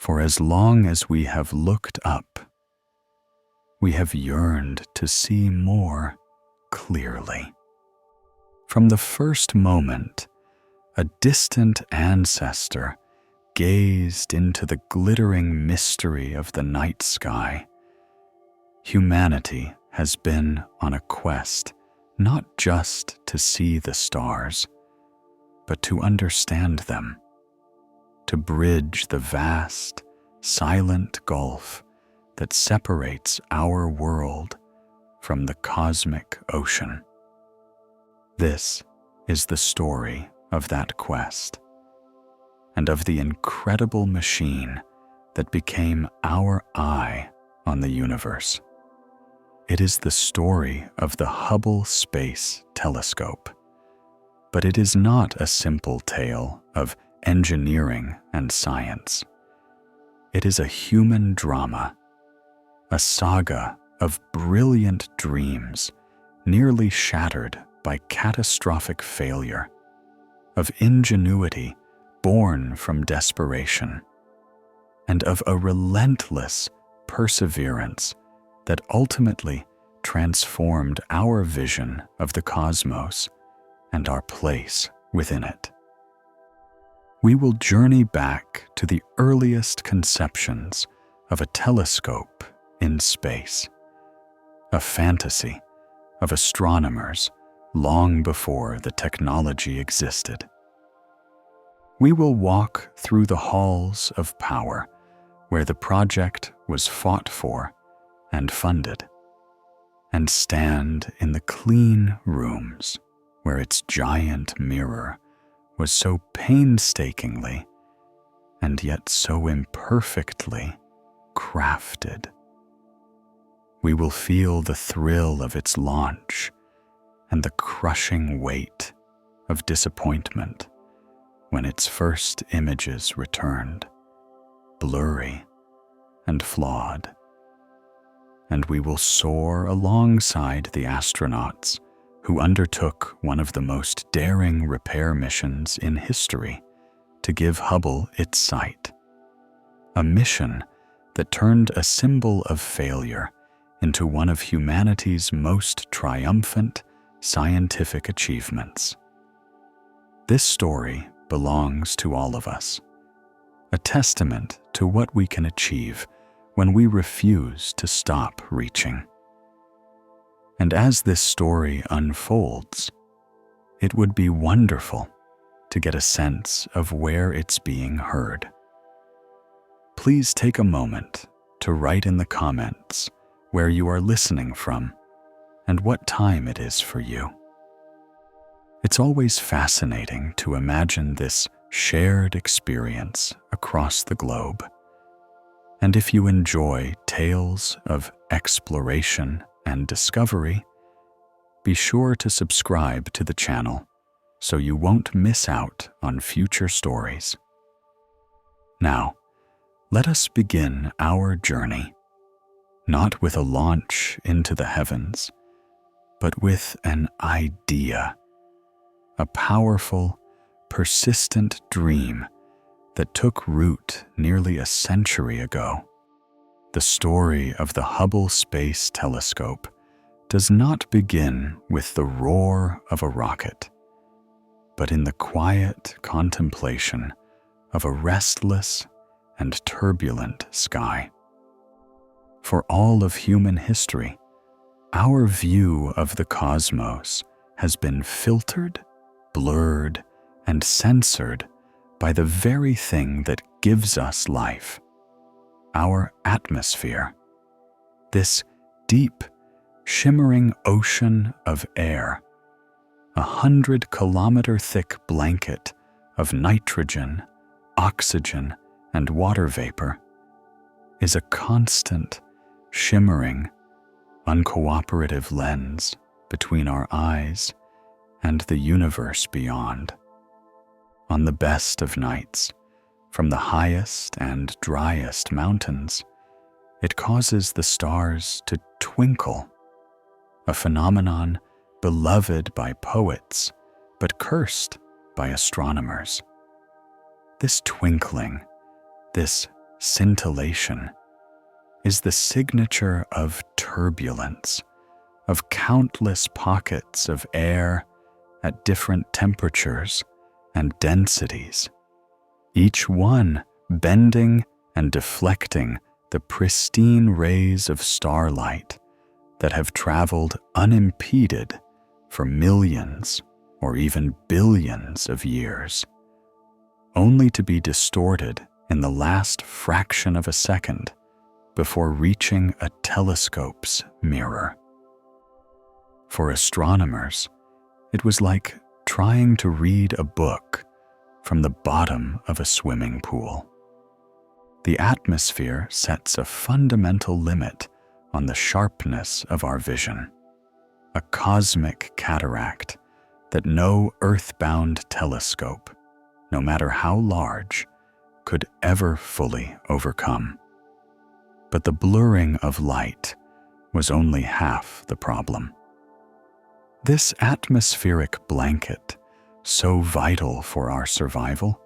For as long as we have looked up, we have yearned to see more clearly. From the first moment, a distant ancestor gazed into the glittering mystery of the night sky. Humanity has been on a quest not just to see the stars, but to understand them, to bridge the vast, silent gulf that separates our world from the cosmic ocean. This is the story of that quest, and of the incredible machine that became our eye on the universe. It is the story of the Hubble Space Telescope, but it is not a simple tale of engineering and science. It is a human drama, a saga of brilliant dreams nearly shattered by catastrophic failure, of ingenuity born from desperation, and of a relentless perseverance that ultimately transformed our vision of the cosmos and our place within it. We will journey back to the earliest conceptions of a telescope in space, a fantasy of astronomers long before the technology existed. We will walk through the halls of power where the project was fought for and funded, and stand in the clean rooms where its giant mirror was so painstakingly and yet so imperfectly crafted. We will feel the thrill of its launch and the crushing weight of disappointment when its first images returned, blurry and flawed. And we will soar alongside the astronauts who undertook one of the most daring repair missions in history to give Hubble its sight, a mission that turned a symbol of failure into one of humanity's most triumphant scientific achievements. This story belongs to all of us, a testament to what we can achieve when we refuse to stop reaching. And as this story unfolds, it would be wonderful to get a sense of where it's being heard. Please take a moment to write in the comments where you are listening from and what time it is for you. It's always fascinating to imagine this shared experience across the globe. And if you enjoy tales of exploration and discovery, be sure to subscribe to the channel so you won't miss out on future stories. Now, let us begin our journey, not with a launch into the heavens, but with an idea, a powerful, persistent dream that took root nearly a century ago. The story of the Hubble Space Telescope does not begin with the roar of a rocket, but in the quiet contemplation of a restless and turbulent sky. For all of human history, our view of the cosmos has been filtered, blurred, and censored by the very thing that gives us life, our atmosphere, this deep, shimmering ocean of air, 100-kilometer-thick blanket of nitrogen, oxygen, and water vapor, is a constant, shimmering, uncooperative lens between our eyes and the universe beyond. On the best of nights, from the highest and driest mountains, it causes the stars to twinkle, a phenomenon beloved by poets but cursed by astronomers. This twinkling, this scintillation is the signature of turbulence, of countless pockets of air at different temperatures and densities, each one bending and deflecting the pristine rays of starlight that have traveled unimpeded for millions or even billions of years, only to be distorted in the last fraction of a second before reaching a telescope's mirror. For astronomers, it was like trying to read a book from the bottom of a swimming pool. The atmosphere sets a fundamental limit on the sharpness of our vision, a cosmic cataract that no earthbound telescope, no matter how large, could ever fully overcome. But the blurring of light was only half the problem. This atmospheric blanket, so vital for our survival,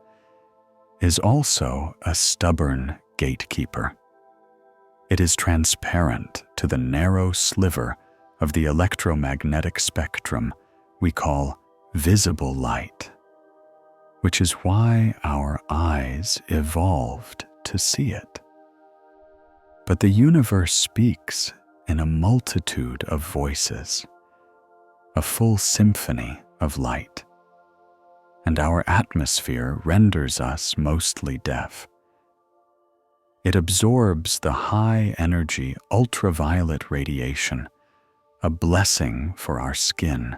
is also a stubborn gatekeeper. It is transparent to the narrow sliver of the electromagnetic spectrum we call visible light, which is why our eyes evolved to see it. But the universe speaks in a multitude of voices, a full symphony of light, and our atmosphere renders us mostly deaf. It absorbs the high-energy ultraviolet radiation, a blessing for our skin,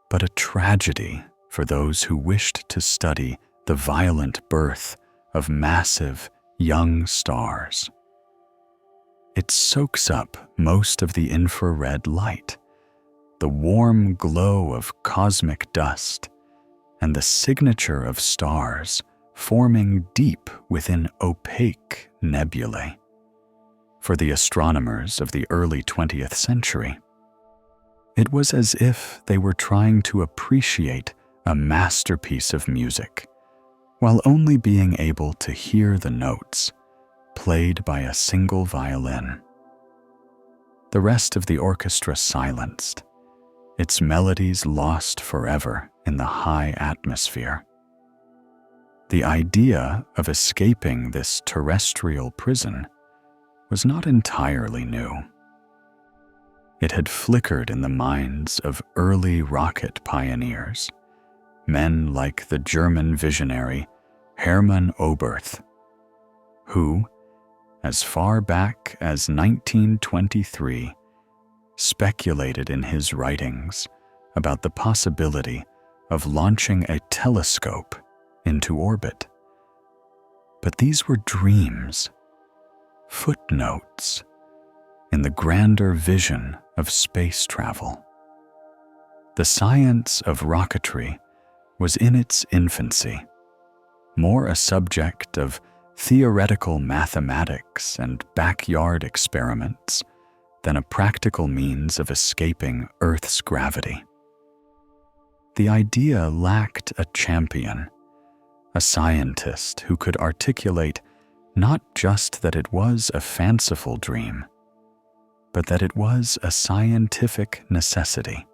but a tragedy for those who wished to study the violent birth of massive, young stars. It soaks up most of the infrared light, the warm glow of cosmic dust, and the signature of stars forming deep within opaque nebulae. For the astronomers of the early 20th century, it was as if they were trying to appreciate a masterpiece of music, while only being able to hear the notes played by a single violin. The rest of the orchestra silenced, its melodies lost forever in the high atmosphere. The idea of escaping this terrestrial prison was not entirely new. It had flickered in the minds of early rocket pioneers, men like the German visionary Hermann Oberth, who, as far back as 1923, speculated in his writings about the possibility of launching a telescope into orbit. But these were dreams, footnotes in the grander vision of space travel. The science of rocketry was in its infancy, more a subject of theoretical mathematics and backyard experiments than a practical means of escaping Earth's gravity. The idea lacked a champion, a scientist who could articulate not just that it was a fanciful dream, but that it was a scientific necessity.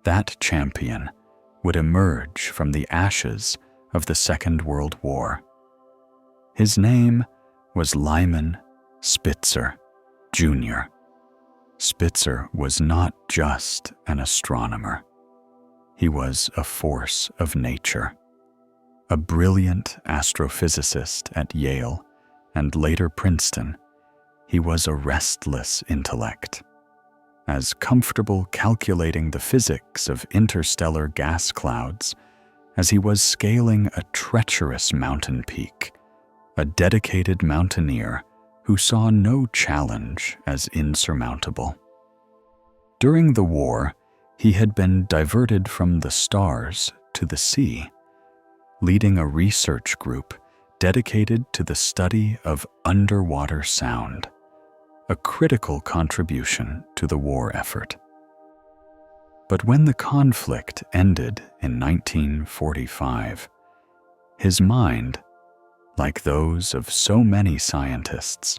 That champion would emerge from the ashes of the Second World War. His name was Lyman Spitzer, Jr. Spitzer was not just an astronomer. He was a force of nature. A brilliant astrophysicist at Yale and later Princeton, he was a restless intellect, as comfortable calculating the physics of interstellar gas clouds as he was scaling a treacherous mountain peak, a dedicated mountaineer who saw no challenge as insurmountable. During the war, he had been diverted from the stars to the sea, leading a research group dedicated to the study of underwater sound, a critical contribution to the war effort. But when the conflict ended in 1945, his mind, like those of so many scientists,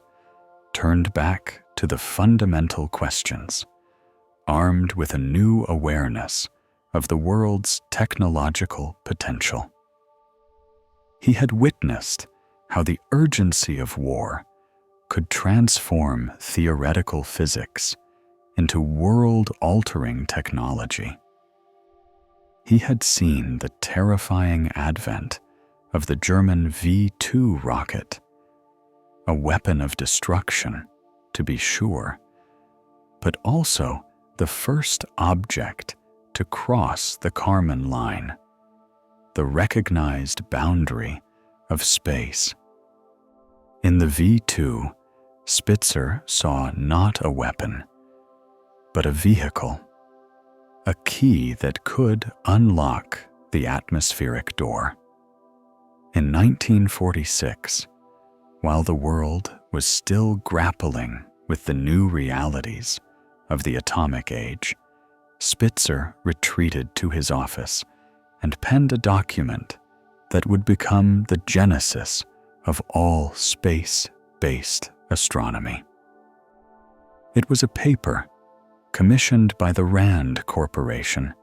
turned back to the fundamental questions, armed with a new awareness of the world's technological potential. He had witnessed how the urgency of war could transform theoretical physics into world-altering technology. He had seen the terrifying advent of the German V-2 rocket, a weapon of destruction, to be sure, but also the first object to cross the Kármán line, the recognized boundary of space. In the V-2, Spitzer saw not a weapon, but a vehicle, a key that could unlock the atmospheric door. In 1946, while the world was still grappling with the new realities of the atomic age, Spitzer retreated to his office and penned a document that would become the genesis of all space-based astronomy. It was a paper commissioned by the Rand Corporation,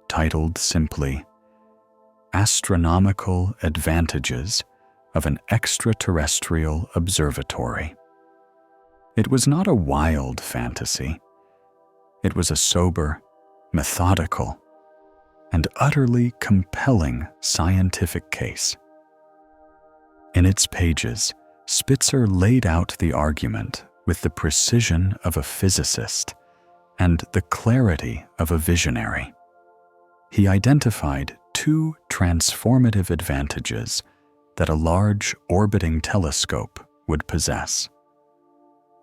titled simply, "Astronomical Advantages of an Extraterrestrial Observatory." It was not a wild fantasy. It was a sober, methodical, and utterly compelling scientific case. In its pages, Spitzer laid out the argument with the precision of a physicist and the clarity of a visionary. He identified two transformative advantages that a large orbiting telescope would possess.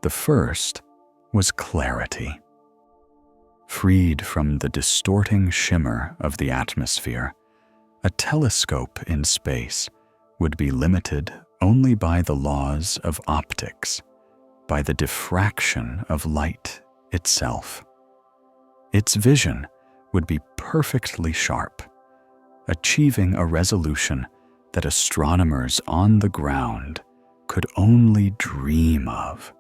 The first was clarity. Freed from the distorting shimmer of the atmosphere, a telescope in space would be limited only by the laws of optics, by the diffraction of light itself. Its vision would be perfectly sharp, achieving a resolution that astronomers on the ground could only dream of.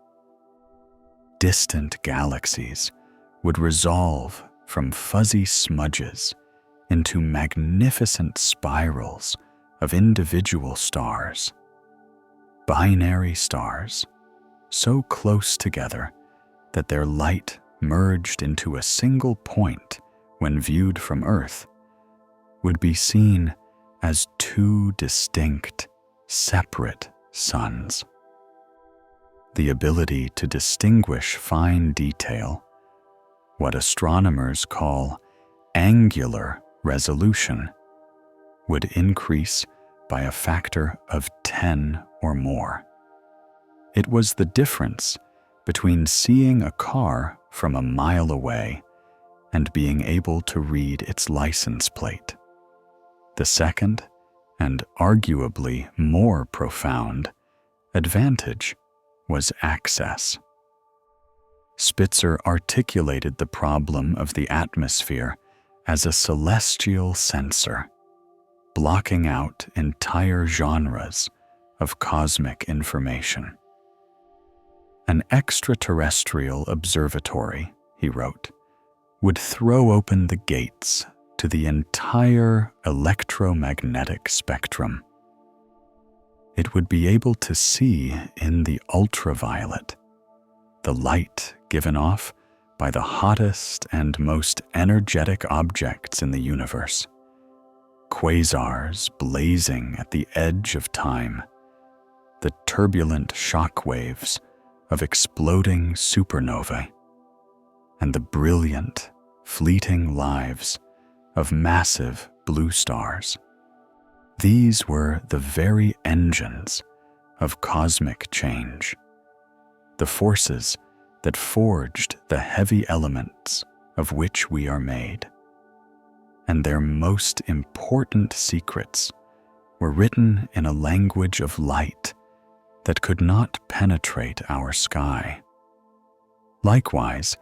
Distant galaxies would resolve from fuzzy smudges into magnificent spirals of individual stars. Binary stars, so close together that their light merged into a single point when viewed from Earth, would be seen as two distinct, separate suns. The ability to distinguish fine detail, what astronomers call angular resolution, would increase by a factor of 10 or more. It was the difference between seeing a car from a mile away and being able to read its license plate. The second, and arguably more profound, advantage was access. Spitzer articulated the problem of the atmosphere as a celestial sensor, blocking out entire genres of cosmic information. An extraterrestrial observatory, he wrote, would throw open the gates to the entire electromagnetic spectrum. It would be able to see in the ultraviolet, the light given off by the hottest and most energetic objects in the universe, quasars blazing at the edge of time, the turbulent shock waves of exploding supernovae, and the brilliant, fleeting lives of massive blue stars. These were the very engines of cosmic change, the forces that forged the heavy elements of which we are made. And their most important secrets were written in a language of light that could not penetrate our sky. Likewise,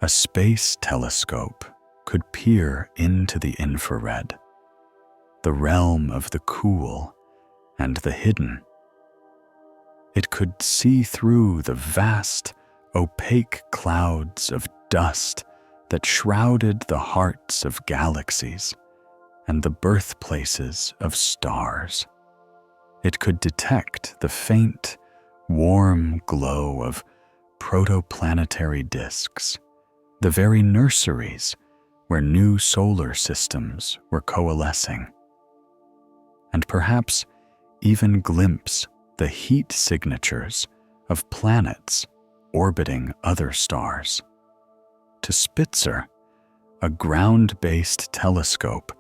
a space telescope could peer into the infrared, the realm of the cool and the hidden, It could see through the vast, opaque clouds of dust that shrouded the hearts of galaxies and the birthplaces of stars. It could detect the faint, warm glow of protoplanetary disks, the very nurseries where new solar systems were coalescing, and perhaps even glimpse the heat signatures of planets orbiting other stars. To Spitzer, a ground-based telescope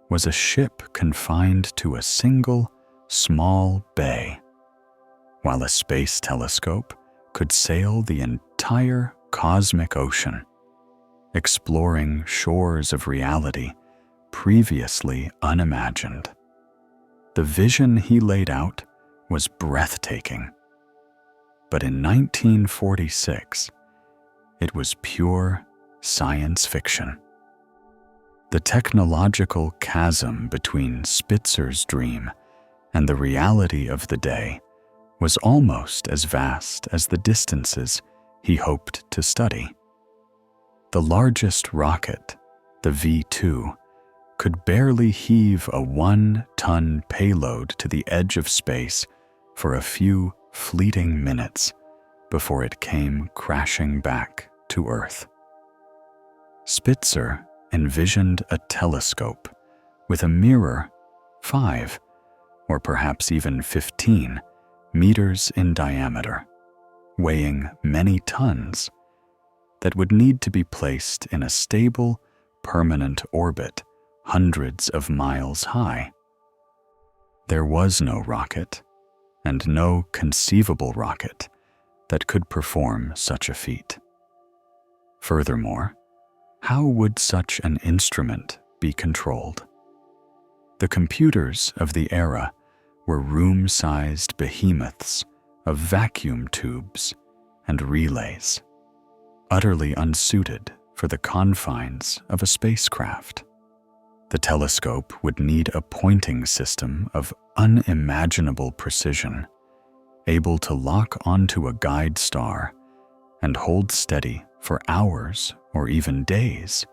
was a ship confined to a single, small bay, while a space telescope could sail the entire cosmic ocean, exploring shores of reality previously unimagined. The vision he laid out was breathtaking, but in 1946, it was pure science fiction. The technological chasm between Spitzer's dream and the reality of the day was almost as vast as the distances he hoped to study. The largest rocket, the V-2, could barely heave a 1-ton payload to the edge of space for a few fleeting minutes before it came crashing back to Earth. Spitzer envisioned a telescope with a mirror 5 or perhaps even 15 meters in diameter, weighing many tons, that would need to be placed in a stable, permanent orbit hundreds of miles high. There was no rocket, and no conceivable rocket, that could perform such a feat. Furthermore, how would such an instrument be controlled? The computers of the era were room-sized behemoths of vacuum tubes and relays, utterly unsuited for the confines of a spacecraft. The telescope would need a pointing system of unimaginable precision, able to lock onto a guide star and hold steady for hours or even days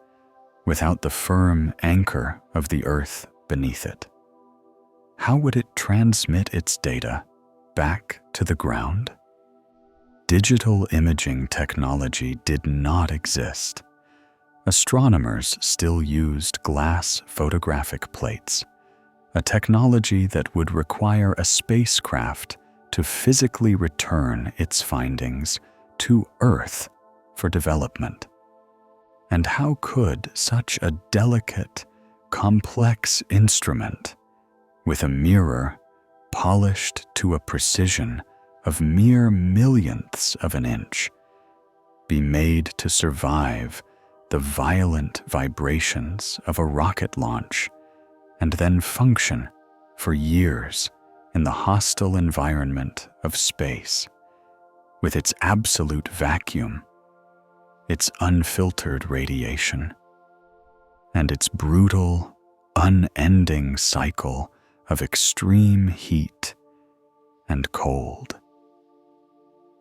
without the firm anchor of the Earth beneath it. How would it transmit its data back to the ground? Digital imaging technology did not exist. Astronomers still used glass photographic plates, a technology that would require a spacecraft to physically return its findings to Earth for development. And how could such a delicate, complex instrument, with a mirror polished to a precision of mere millionths of an inch, be made to survive the violent vibrations of a rocket launch and then function for years in the hostile environment of space, with its absolute vacuum, its unfiltered radiation, and its brutal, unending cycle of extreme heat and cold?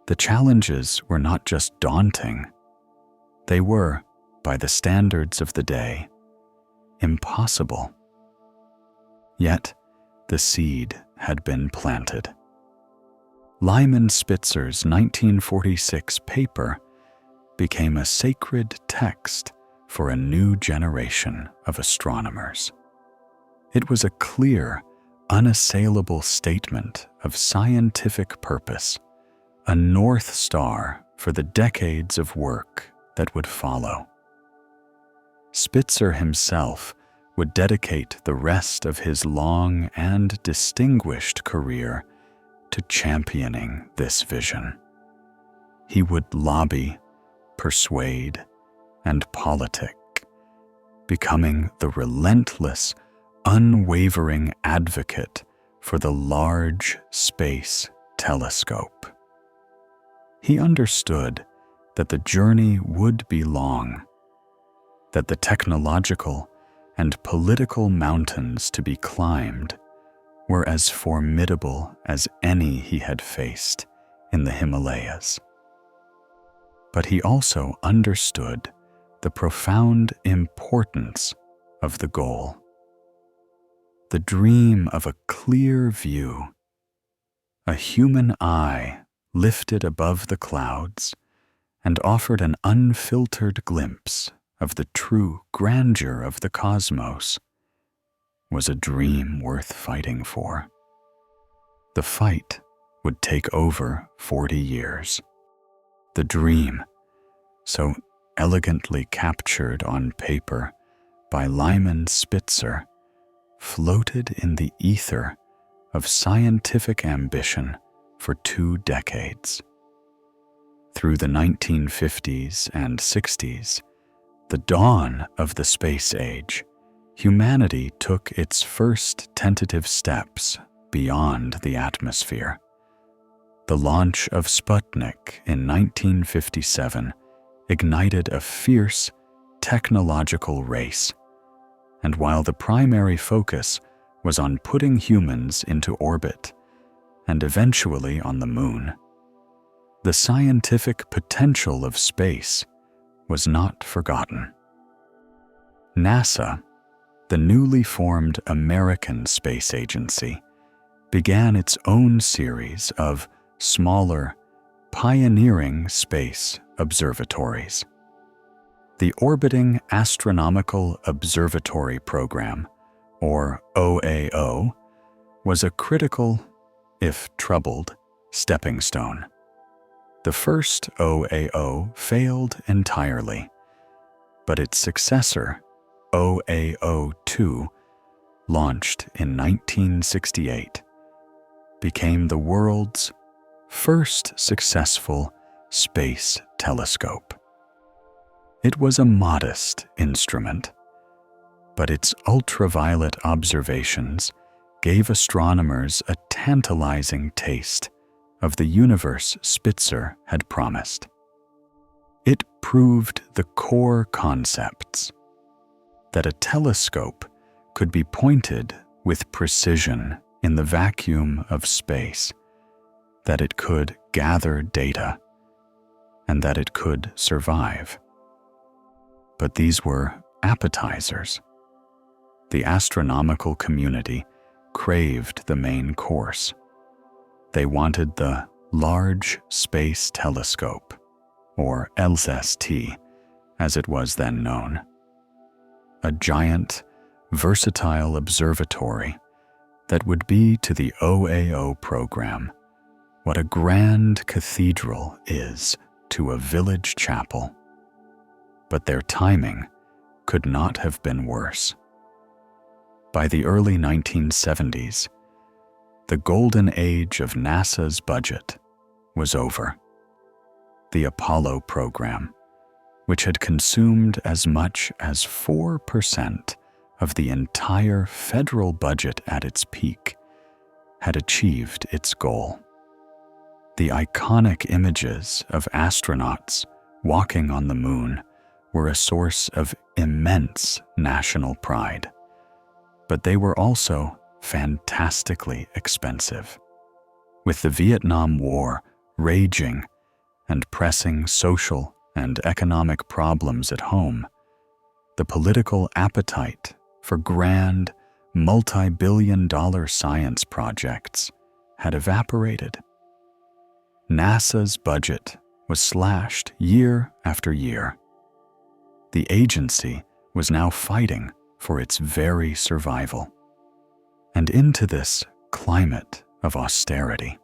The challenges were not just daunting, they were, by the standards of the day, impossible. Yet, the seed had been planted. Lyman Spitzer's 1946 paper became a sacred text for a new generation of astronomers. It was a clear, unassailable statement of scientific purpose, a North Star for the decades of work that would follow. Spitzer himself would dedicate the rest of his long and distinguished career to championing this vision. He would lobby, persuade, and politic, becoming the relentless, unwavering advocate for the large space telescope. He understood that the journey would be long, that the technological and political mountains to be climbed were as formidable as any he had faced in the Himalayas. But he also understood the profound importance of the goal. The dream of a clear view, a human eye lifted above the clouds and offered an unfiltered glimpse of the true grandeur of the cosmos, was a dream worth fighting for. The fight would take over 40 years. The dream, so elegantly captured on paper by Lyman Spitzer, floated in the ether of scientific ambition for 2 decades. Through the 1950s and 60s, the dawn of the space age, humanity took its first tentative steps beyond the atmosphere. The launch of Sputnik in 1957 ignited a fierce technological race, and while the primary focus was on putting humans into orbit and eventually on the moon, the scientific potential of space was not forgotten. NASA, the newly formed American Space Agency, began its own series of smaller, pioneering space observatories. The Orbiting Astronomical Observatory Program, or OAO, was a critical, if troubled, stepping stone. The first OAO failed entirely, but its successor, OAO-2, launched in 1968, became the world's first successful space telescope. It was a modest instrument, but its ultraviolet observations gave astronomers a tantalizing taste of the universe Spitzer had promised. It proved the core concepts: that a telescope could be pointed with precision in the vacuum of space, that it could gather data, and that it could survive. But these were appetizers. The astronomical community craved the main course. They wanted the Large Space Telescope, or LST, as it was then known. A giant, versatile observatory that would be to the OAO program what a grand cathedral is to a village chapel. But their timing could not have been worse. By the early 1970s, the golden age of NASA's budget was over. The Apollo program, which had consumed as much as 4% of the entire federal budget at its peak, had achieved its goal. The iconic images of astronauts walking on the moon were a source of immense national pride, but they were also fantastically expensive. With the Vietnam War raging and pressing social and economic problems at home, the political appetite for grand, multi-billion-dollar science projects had evaporated. NASA's budget was slashed year after year. The agency was now fighting for its very survival. And into this climate of austerity,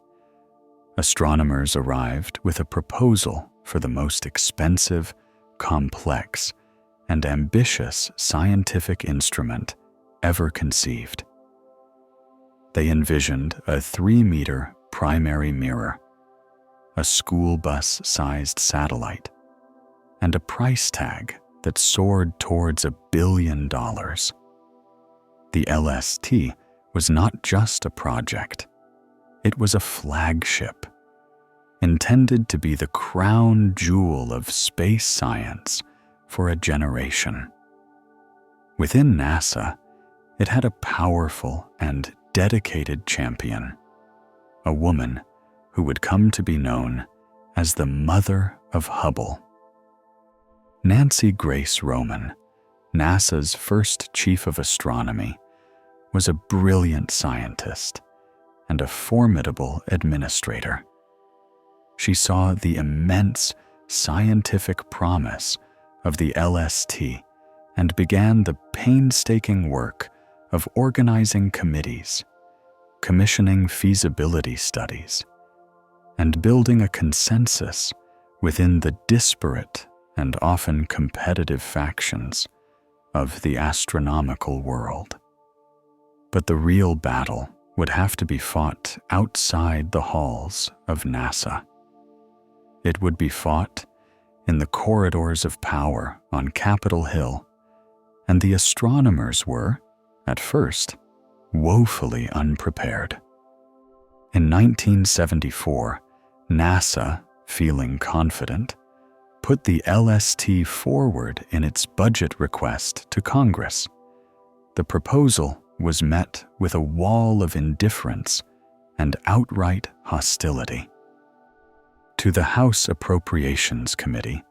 astronomers arrived with a proposal for the most expensive, complex, and ambitious scientific instrument ever conceived. They envisioned a 3-meter primary mirror, a school bus-sized satellite, and a price tag that soared towards $1 billion. The LST was not just a project, it was a flagship, intended to be the crown jewel of space science for a generation. Within NASA, it had a powerful and dedicated champion, a woman who would come to be known as the mother of Hubble. Nancy Grace Roman, NASA's first chief of astronomy, was a brilliant scientist and a formidable administrator. She saw the immense scientific promise of the LST and began the painstaking work of organizing committees, commissioning feasibility studies, and building a consensus within the disparate and often competitive factions of the astronomical world. But the real battle would have to be fought outside the halls of NASA. It would be fought in the corridors of power on Capitol Hill, and the astronomers were, at first, woefully unprepared. In 1974, NASA, feeling confident, put the LST forward in its budget request to Congress. The proposal was met with a wall of indifference and outright hostility. To the House Appropriations Committee,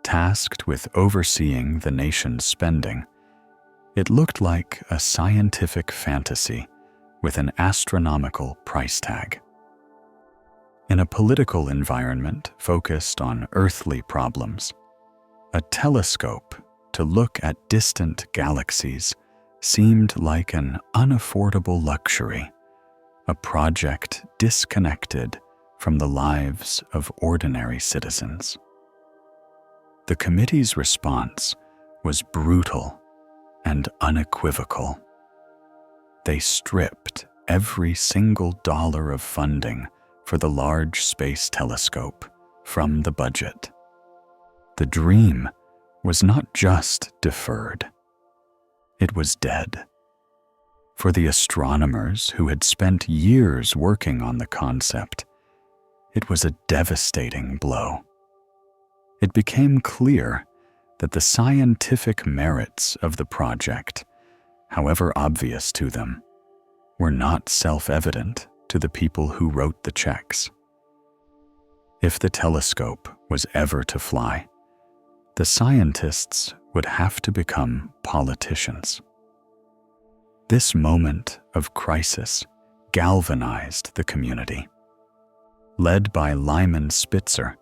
tasked with overseeing the nation's spending, it looked like a scientific fantasy with an astronomical price tag. In a political environment focused on earthly problems, a telescope to look at distant galaxies seemed like an unaffordable luxury, a project disconnected from the lives of ordinary citizens. The committee's response was brutal and unequivocal. They stripped every single dollar of funding for the Large Space Telescope from the budget. The dream was not just deferred, it was dead. For the astronomers who had spent years working on the concept, it was a devastating blow. It became clear that the scientific merits of the project, however obvious to them, were not self-evident to the people who wrote the checks. If the telescope was ever to fly, the scientists would have to become politicians. This moment of crisis galvanized the community. Led by Lyman Spitzer,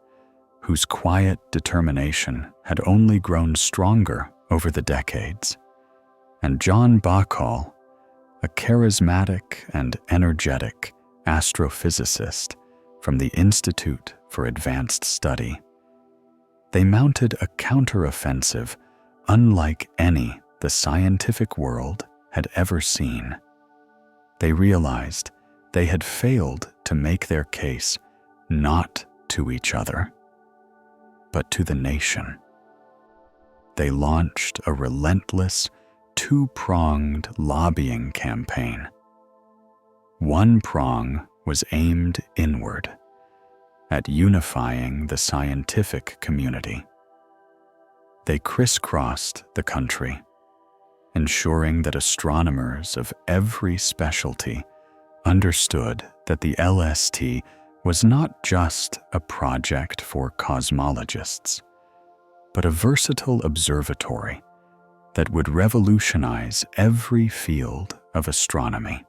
whose quiet determination had only grown stronger over the decades, and John Bacall, a charismatic and energetic astrophysicist from the Institute for Advanced Study, they mounted a counteroffensive unlike any the scientific world had ever seen. They realized they had failed to make their case not to each other, but to the nation. They launched a relentless, two-pronged lobbying campaign. One prong was aimed inward, at unifying the scientific community. They crisscrossed the country, ensuring that astronomers of every specialty understood that the LST was not just a project for cosmologists, but a versatile observatory that would revolutionize every field of astronomy.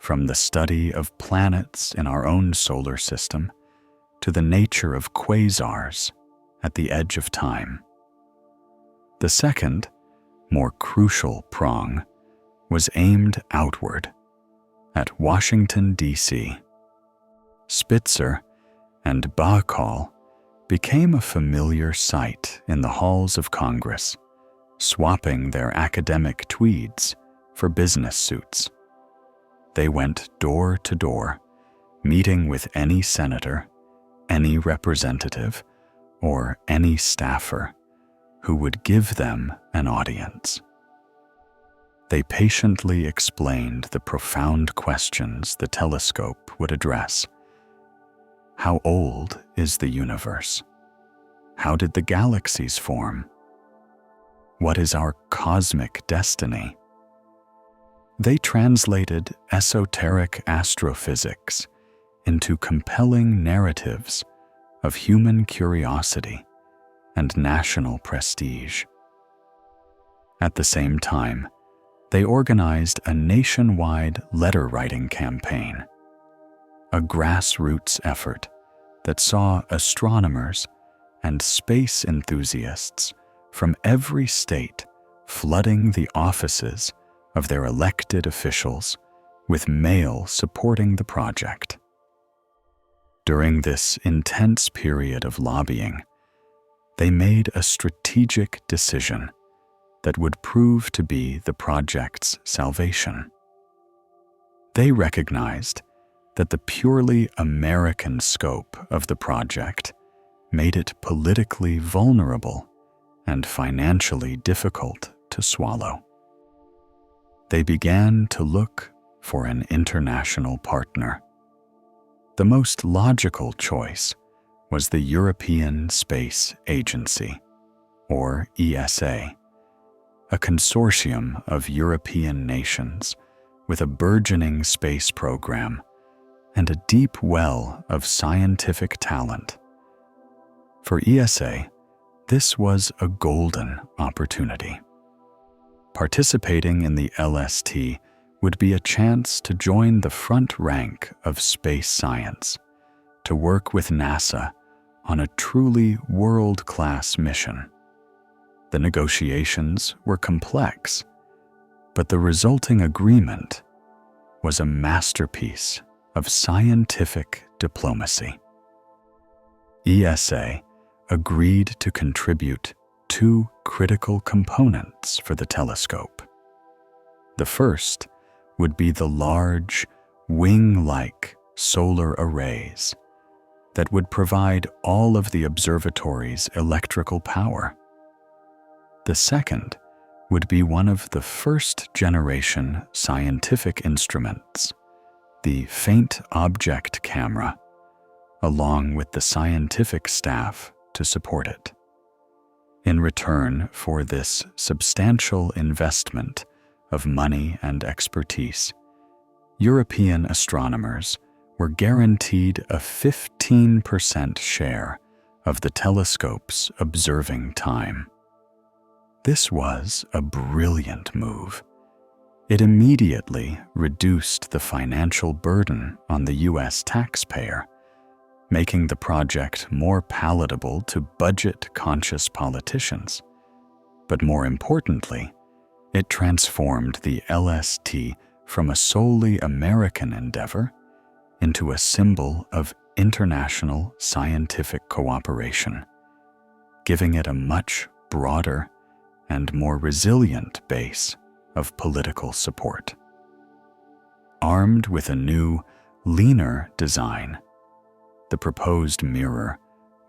From the study of planets in our own solar system to the nature of quasars at the edge of time. The second, more crucial prong was aimed outward, at Washington, D.C. Spitzer and Bacall became a familiar sight in the halls of Congress, swapping their academic tweeds for business suits. They went door to door, meeting with any senator, any representative, or any staffer who would give them an audience. They patiently explained the profound questions the telescope would address. How old is the universe? How did the galaxies form? What is our cosmic destiny? They translated esoteric astrophysics into compelling narratives of human curiosity and national prestige. At the same time, they organized a nationwide letter-writing campaign, a grassroots effort that saw astronomers and space enthusiasts from every state flooding the offices of their elected officials with mail supporting the project. During this intense period of lobbying, they made a strategic decision that would prove to be the project's salvation. They recognized that the purely American scope of the project made it politically vulnerable and financially difficult to swallow. They began to look for an international partner. The most logical choice was the European Space Agency, or ESA, a consortium of European nations with a burgeoning space program and a deep well of scientific talent. For ESA, this was a golden opportunity. Participating in the LST would be a chance to join the front rank of space science, to work with NASA on a truly world-class mission. The negotiations were complex, but the resulting agreement was a masterpiece of scientific diplomacy. ESA agreed to contribute two critical components for the telescope. The first would be the large, wing-like solar arrays that would provide all of the observatory's electrical power. The second would be one of the first-generation scientific instruments, the Faint Object Camera, along with the scientific staff to support it. In return for this substantial investment of money and expertise, European astronomers were guaranteed a 15% share of the telescope's observing time. This was a brilliant move. It immediately reduced the financial burden on the U.S. taxpayer, making the project more palatable to budget-conscious politicians. But more importantly, it transformed the LST from a solely American endeavor into a symbol of international scientific cooperation, giving it a much broader and more resilient base of political support. Armed with a new, leaner design, the proposed mirror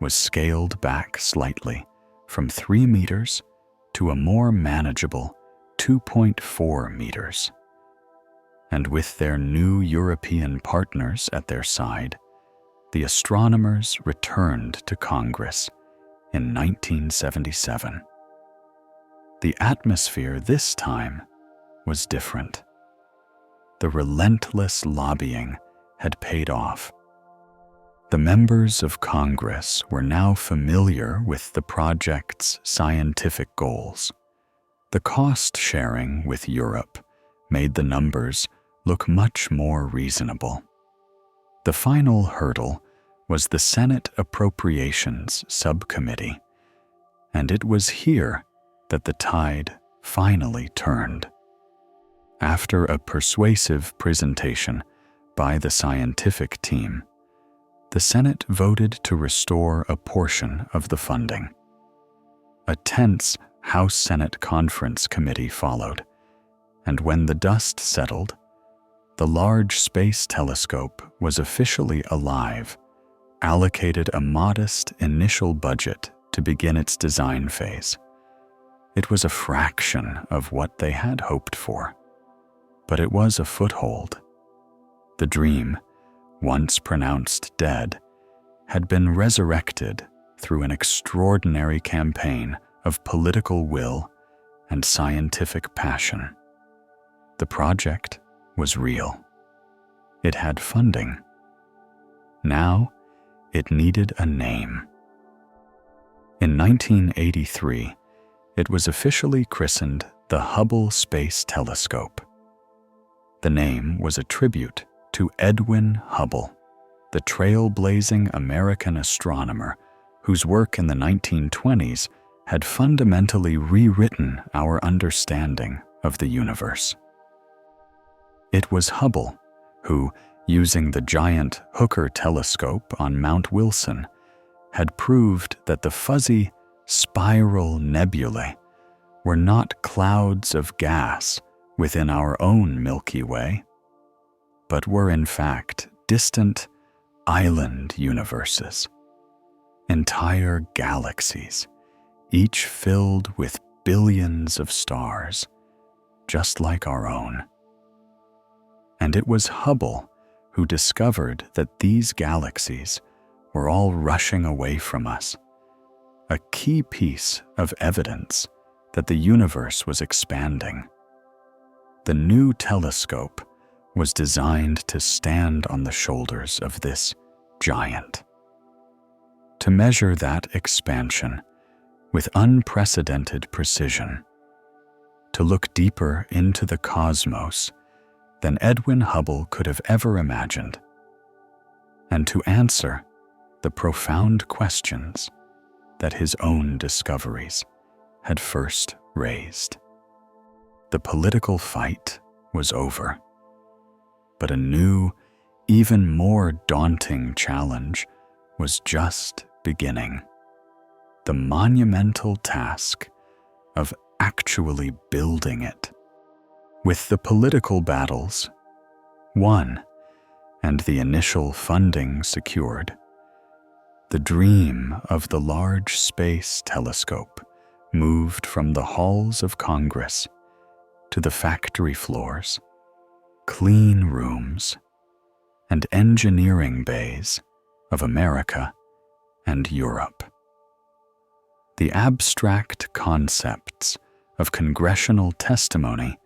was scaled back slightly from 3 meters to a more manageable 2.4 meters. And with their new European partners at their side, the astronomers returned to Congress in 1977. The atmosphere this time was different. The relentless lobbying had paid off. The members of Congress were now familiar with the project's scientific goals. The cost sharing with Europe made the numbers look much more reasonable. The final hurdle was the Senate Appropriations Subcommittee, and it was here that the tide finally turned. After a persuasive presentation by the scientific team, the Senate voted to restore a portion of the funding. A tense House-Senate conference committee followed, and when the dust settled, the Large Space Telescope was officially alive, allocated a modest initial budget to begin its design phase. It was a fraction of what they had hoped for, but it was a foothold. The dream, once pronounced dead, had been resurrected through an extraordinary campaign of political will and scientific passion. The project was real. It had funding, Now, it needed a name. In 1983, it was officially christened the Hubble Space Telescope. The name was a tribute to Edwin Hubble, the trailblazing American astronomer whose work in the 1920s had fundamentally rewritten our understanding of the universe. It was Hubble who, using the giant Hooker telescope on Mount Wilson, had proved that the fuzzy, spiral nebulae were not clouds of gas within our own Milky Way, but were in fact distant island universes, entire galaxies, each filled with billions of stars, just like our own. And it was Hubble who discovered that these galaxies were all rushing away from us, a key piece of evidence that the universe was expanding. The new telescope was designed to stand on the shoulders of this giant, to measure that expansion with unprecedented precision, to look deeper into the cosmos than Edwin Hubble could have ever imagined, and to answer the profound questions that his own discoveries had first raised. The political fight was over, but a new, even more daunting challenge was just beginning. The monumental task of actually building it. With the political battles won and the initial funding secured, the dream of the Large Space Telescope moved from the halls of Congress to the factory floors, clean rooms, and engineering bays of America and Europe. The abstract concepts of congressional testimony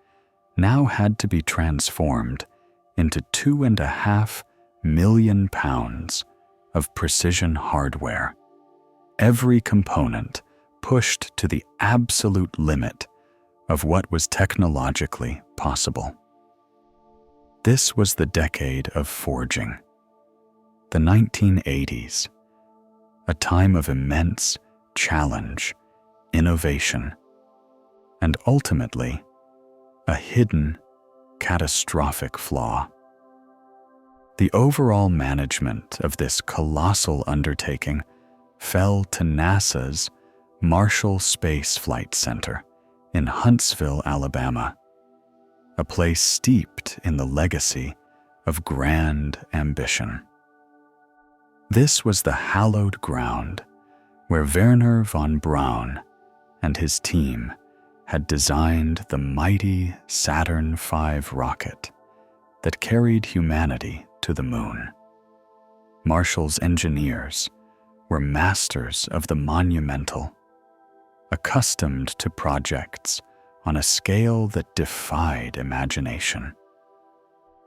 now had to be transformed into 2.5 million pounds of precision hardware, every component pushed to the absolute limit of what was technologically possible. This was the decade of forging, the 1980s, a time of immense challenge, innovation, and ultimately, a hidden, catastrophic flaw. The overall management of this colossal undertaking fell to NASA's Marshall Space Flight Center in Huntsville, Alabama, a place steeped in the legacy of grand ambition. This was the hallowed ground where Wernher von Braun and his team had designed the mighty Saturn V rocket that carried humanity to the moon. Marshall's engineers were masters of the monumental, accustomed to projects on a scale that defied imagination.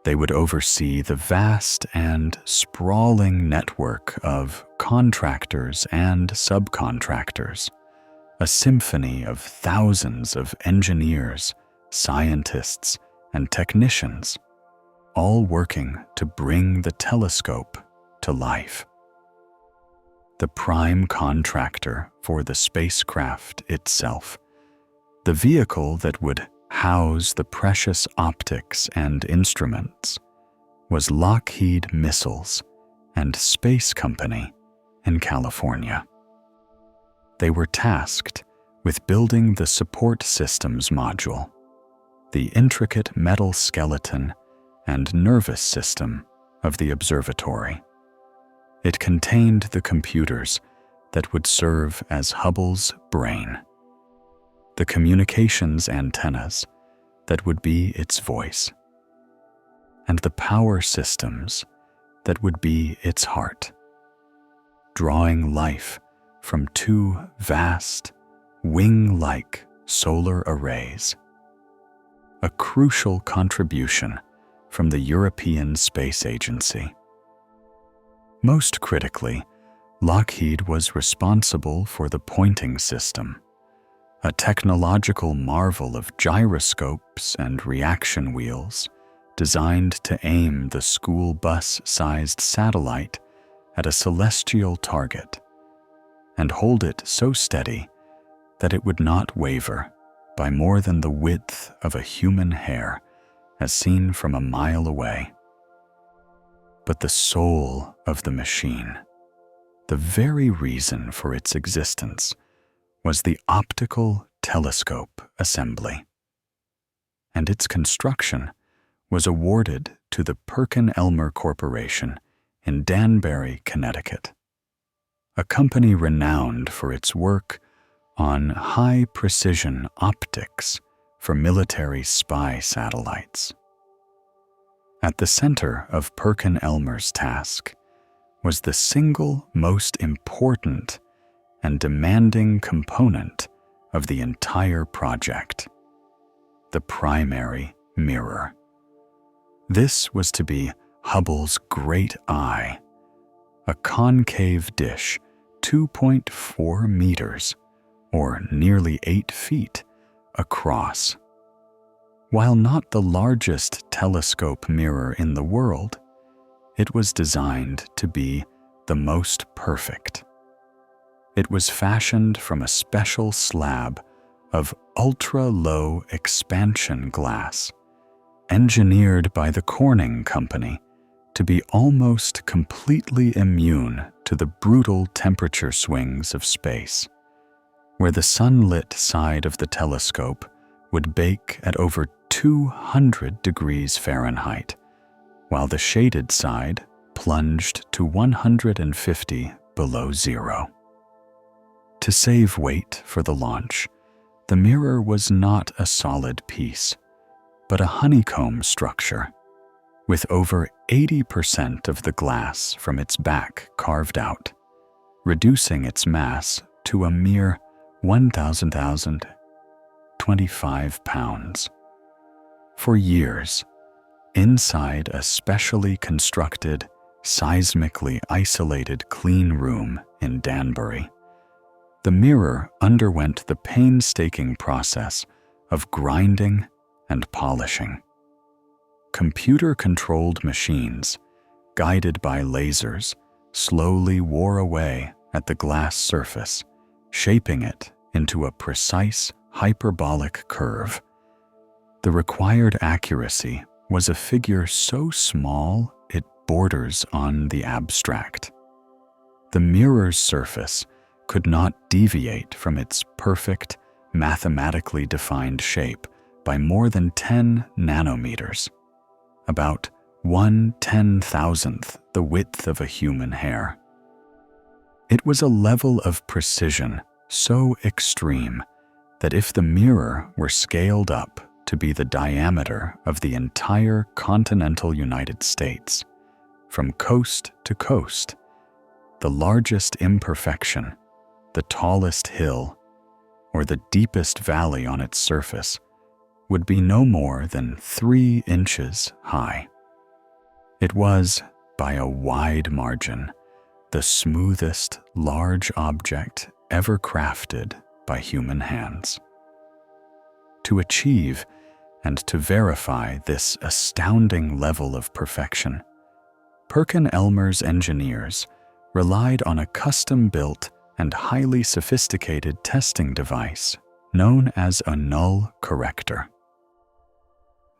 They would oversee the vast and sprawling network of contractors and subcontractors, a symphony of thousands of engineers, scientists, and technicians, all working to bring the telescope to life. The prime contractor for the spacecraft itself, the vehicle that would house the precious optics and instruments, was Lockheed Missiles and Space Company in California. They were tasked with building the support systems module, the intricate metal skeleton and nervous system of the observatory. It contained the computers that would serve as Hubble's brain, the communications antennas that would be its voice, and the power systems that would be its heart, drawing life from two vast, wing-like solar arrays, a crucial contribution from the European Space Agency. Most critically, Lockheed was responsible for the pointing system, a technological marvel of gyroscopes and reaction wheels designed to aim the school bus-sized satellite at a celestial target and hold it so steady that it would not waver by more than the width of a human hair as seen from a mile away. But the soul of the machine, the very reason for its existence, was the optical telescope assembly. And its construction was awarded to the Perkin-Elmer Corporation in Danbury, Connecticut, a company renowned for its work on high-precision optics for military spy satellites. At the center of Perkin-Elmer's task was the single most important and demanding component of the entire project, the primary mirror. This was to be Hubble's great eye, a concave dish 2.4 meters, or nearly 8 feet, across. While not the largest telescope mirror in the world, it was designed to be the most perfect. It was fashioned from a special slab of ultra-low expansion glass, engineered by the Corning Company to be almost completely immune to the brutal temperature swings of space, where the sunlit side of the telescope would bake at over 200 degrees Fahrenheit, while the shaded side plunged to 150 below zero. To save weight for the launch, the mirror was not a solid piece, but a honeycomb structure, with over 80% of the glass from its back carved out, reducing its mass to a mere 1,025 pounds. For years, inside a specially constructed, seismically isolated clean room in Danbury, the mirror underwent the painstaking process of grinding and polishing. Computer-controlled machines, guided by lasers, slowly wore away at the glass surface, shaping it into a precise hyperbolic curve. The required accuracy was a figure so small it borders on the abstract. The mirror's surface could not deviate from its perfect, mathematically defined shape by more than 10 nanometers, about 1/10,000th the width of a human hair. It was a level of precision so extreme that if the mirror were scaled up to be the diameter of the entire continental United States, from coast to coast, the largest imperfection, the tallest hill, or the deepest valley on its surface would be no more than 3 inches high. It was, by a wide margin, the smoothest large object ever crafted by human hands. To achieve and to verify this astounding level of perfection, Perkin-Elmer's engineers relied on a custom-built and highly sophisticated testing device known as a null corrector.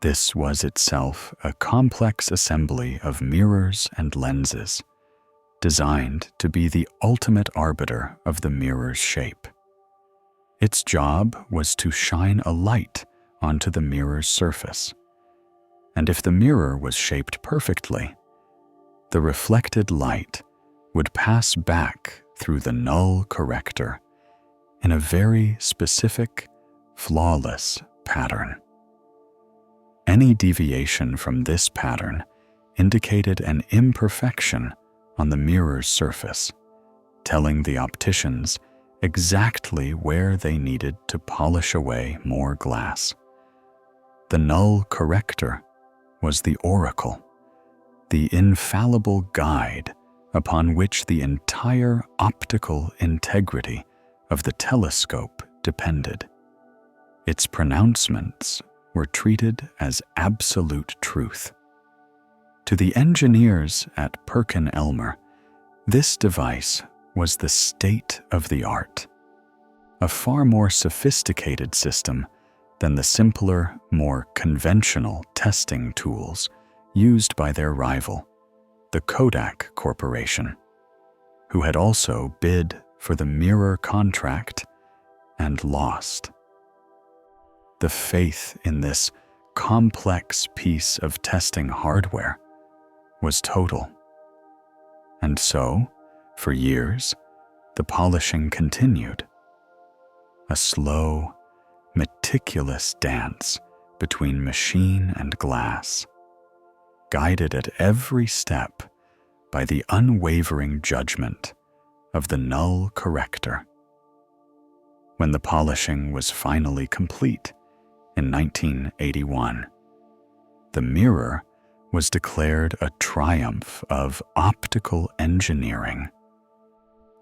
This was itself a complex assembly of mirrors and lenses, designed to be the ultimate arbiter of the mirror's shape. Its job was to shine a light onto the mirror's surface, and if the mirror was shaped perfectly, the reflected light would pass back through the null corrector in a very specific, flawless pattern. Any deviation from this pattern indicated an imperfection on the mirror's surface, telling the opticians exactly where they needed to polish away more glass. The null corrector was the oracle, the infallible guide upon which the entire optical integrity of the telescope depended. Its pronouncements were treated as absolute truth. To the engineers at Perkin-Elmer, this device was the state of the art, a far more sophisticated system than the simpler, more conventional testing tools used by their rival, the Kodak Corporation, who had also bid for the mirror contract and lost. The faith in this complex piece of testing hardware was total. And so, for years, the polishing continued. A slow, meticulous dance between machine and glass, guided at every step by the unwavering judgment of the null corrector. When the polishing was finally complete in 1981, the mirror was declared a triumph of optical engineering.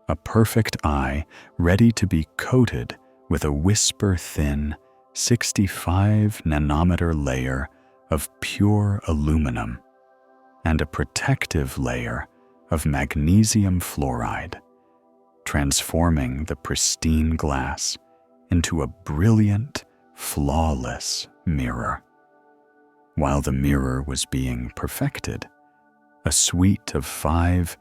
A perfect eye ready to be coated with a whisper-thin 65-nanometer layer of pure aluminum and a protective layer of magnesium fluoride, transforming the pristine glass into a brilliant, flawless mirror. While the mirror was being perfected, a suite of 5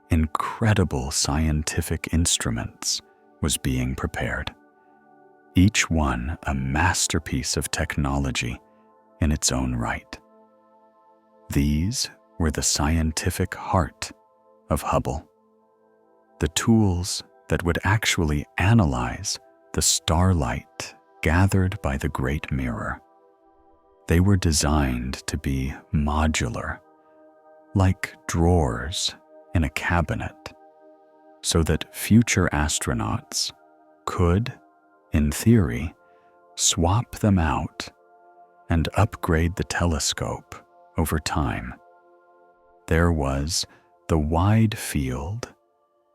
incredible scientific instruments was being prepared, each one a masterpiece of technology in its own right. These were the scientific heart of Hubble, the tools that would actually analyze the starlight gathered by the Great Mirror. They were designed to be modular, like drawers in a cabinet, so that future astronauts could, in theory, swap them out and upgrade the telescope over time. There was the wide field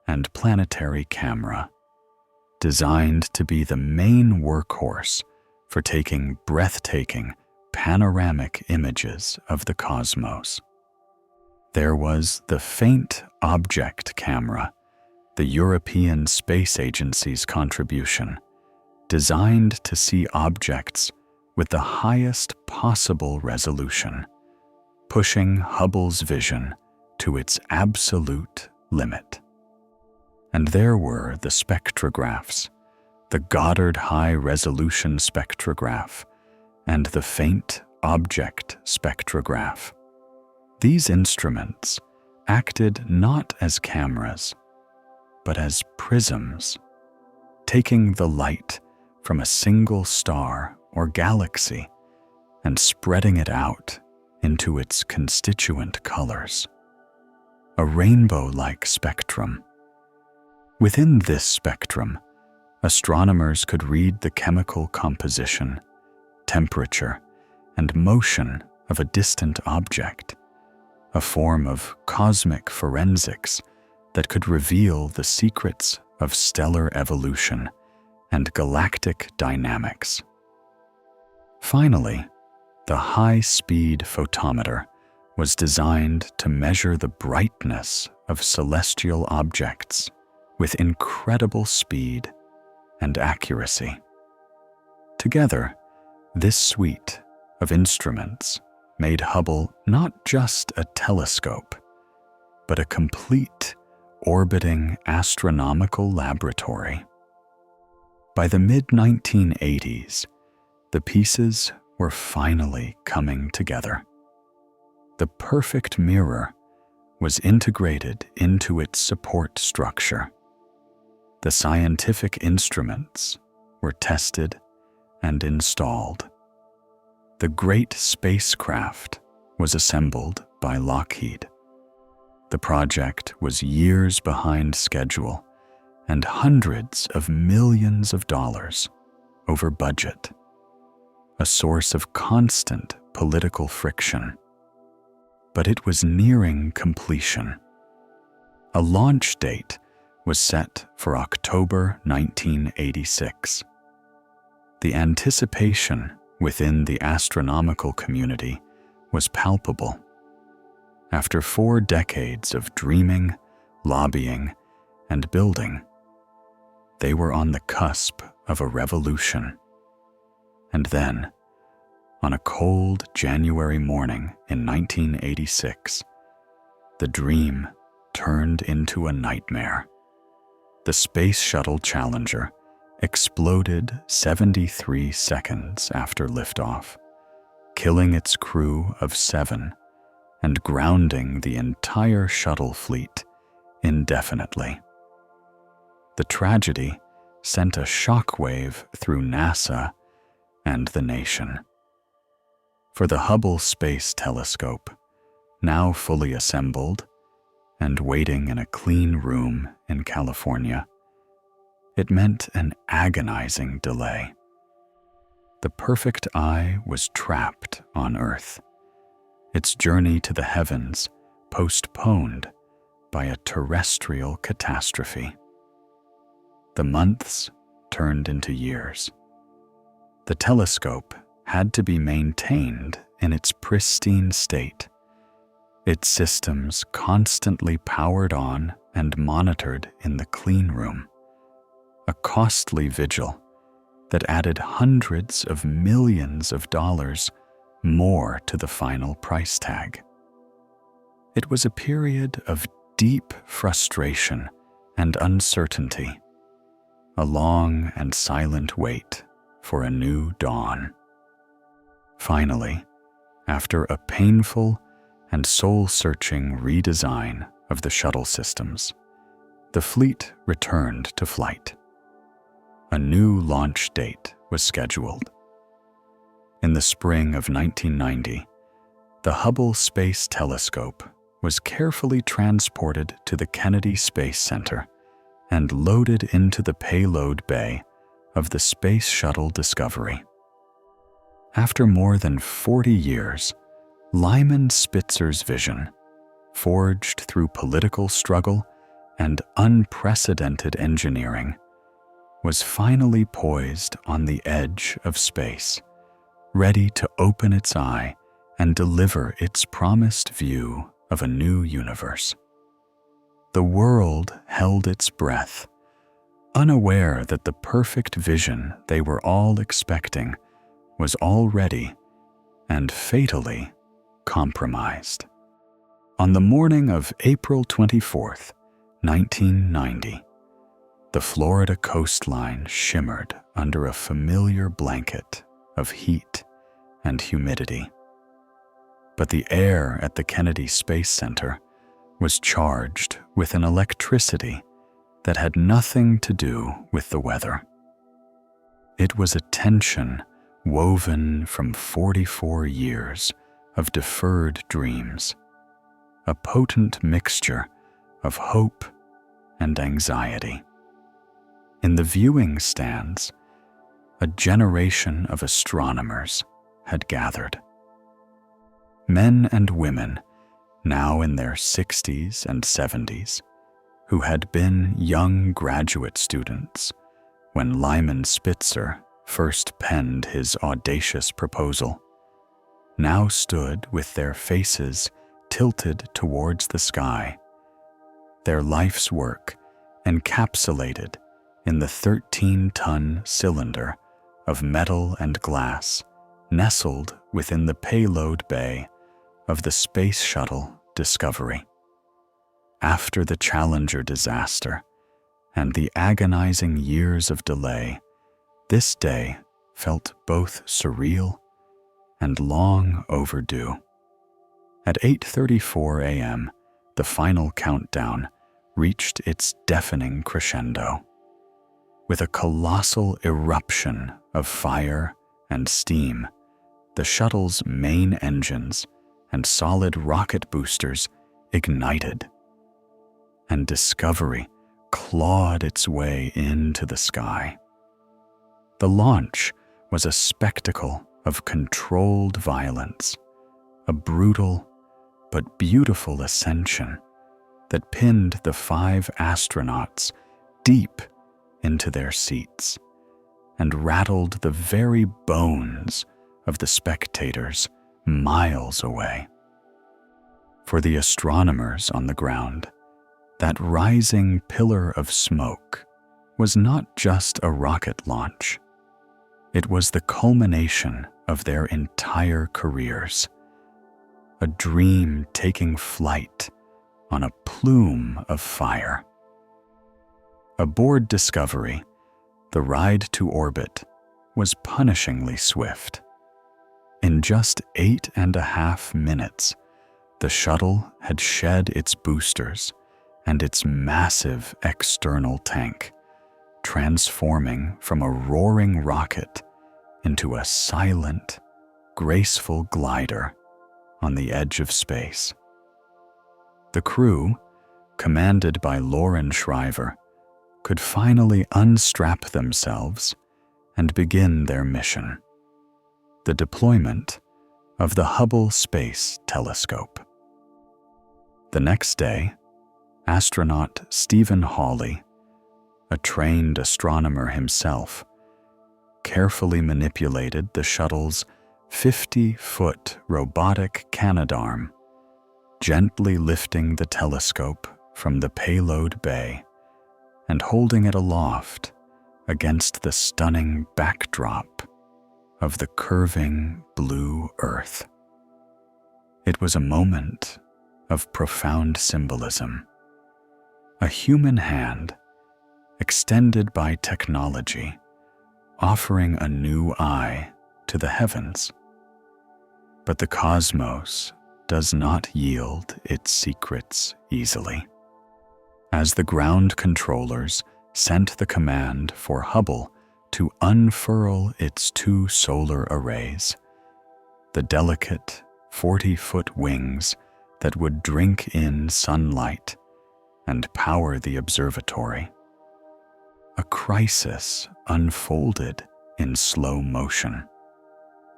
and planetary camera, designed to be the main workhorse for taking breathtaking panoramic images of the cosmos. There was the faint object camera, the European Space Agency's contribution, designed to see objects with the highest possible resolution, pushing Hubble's vision to its absolute limit. And there were the spectrographs, the Goddard High-Resolution Spectrograph, and the Faint Object Spectrograph. These instruments acted not as cameras, but as prisms, taking the light from a single star or galaxy and spreading it out into its constituent colors. A rainbow-like spectrum. Within this spectrum, astronomers could read the chemical composition, temperature, and motion of a distant object, a form of cosmic forensics that could reveal the secrets of stellar evolution and galactic dynamics. Finally, the high-speed photometer was designed to measure the brightness of celestial objects with incredible speed and accuracy. Together, this suite of instruments made Hubble not just a telescope, but a complete orbiting astronomical laboratory. By the mid-1980s, the pieces were finally coming together. The perfect mirror was integrated into its support structure. The scientific instruments were tested and installed. The great spacecraft was assembled by Lockheed. The project was years behind schedule and hundreds of millions of dollars over budget, a source of constant political friction. But it was nearing completion. A launch date was set for October 1986. The anticipation within the astronomical community was palpable. After 4 decades of dreaming, lobbying, and building, they were on the cusp of a revolution. And then, on a cold January morning in 1986, the dream turned into a nightmare. The Space Shuttle Challenger exploded 73 seconds after liftoff, killing its crew of 7 and grounding the entire shuttle fleet indefinitely. The tragedy sent a shockwave through NASA and the nation. For the Hubble Space Telescope, now fully assembled and waiting in a clean room in California, it meant an agonizing delay. The perfect eye was trapped on Earth, its journey to the heavens postponed by a terrestrial catastrophe. The months turned into years. The telescope had to be maintained in its pristine state, its systems constantly powered on and monitored in the clean room, a costly vigil that added hundreds of millions of dollars more to the final price tag. It was a period of deep frustration and uncertainty, a long and silent wait for a new dawn. Finally, after a painful and soul-searching redesign of the shuttle systems, the fleet returned to flight. A new launch date was scheduled. In the spring of 1990, the Hubble Space Telescope was carefully transported to the Kennedy Space Center and loaded into the payload bay of the Space Shuttle Discovery. After more than 40 years, Lyman Spitzer's vision, forged through political struggle and unprecedented engineering, was finally poised on the edge of space, ready to open its eye and deliver its promised view of a new universe. The world held its breath, unaware that the perfect vision they were all expecting was already and fatally compromised. On the morning of April 24th, 1990, the Florida coastline shimmered under a familiar blanket of heat and humidity. But the air at the Kennedy Space Center was charged with an electricity that had nothing to do with the weather. It was a tension woven from 44 years of deferred dreams, a potent mixture of hope and anxiety. In the viewing stands, a generation of astronomers had gathered. Men and women, now in their 60s and 70s, who had been young graduate students when Lyman Spitzer first penned his audacious proposal, now stood with their faces tilted towards the sky, their life's work encapsulated in the 13-ton cylinder of metal and glass nestled within the payload bay of the Space Shuttle Discovery. After the Challenger disaster and the agonizing years of delay, this day felt both surreal and long overdue. At 8:34 a.m., the final countdown reached its deafening crescendo. With a colossal eruption of fire and steam, the shuttle's main engines and solid rocket boosters ignited, and Discovery clawed its way into the sky. The launch was a spectacle of controlled violence, a brutal but beautiful ascension that pinned the 5 astronauts deep into their seats and rattled the very bones of the spectators miles away. For the astronomers on the ground, that rising pillar of smoke was not just a rocket launch. It was the culmination of their entire careers, a dream taking flight on a plume of fire. Aboard Discovery, the ride to orbit was punishingly swift. In just 8.5 minutes, the shuttle had shed its boosters and its massive external tank, transforming from a roaring rocket into a silent, graceful glider on the edge of space. The crew, commanded by Lauren Shriver, could finally unstrap themselves and begin their mission, the deployment of the Hubble Space Telescope. The next day, astronaut Stephen Hawley, a trained astronomer himself, carefully manipulated the shuttle's 50-foot robotic canadarm, gently lifting the telescope from the payload bay and holding it aloft against the stunning backdrop of the curving blue Earth. It was a moment of profound symbolism, a human hand extended by technology, offering a new eye to the heavens. But the cosmos does not yield its secrets easily. As the ground controllers sent the command for Hubble to unfurl its 2 solar arrays, the delicate 40-foot wings that would drink in sunlight and power the observatory, a crisis unfolded in slow motion.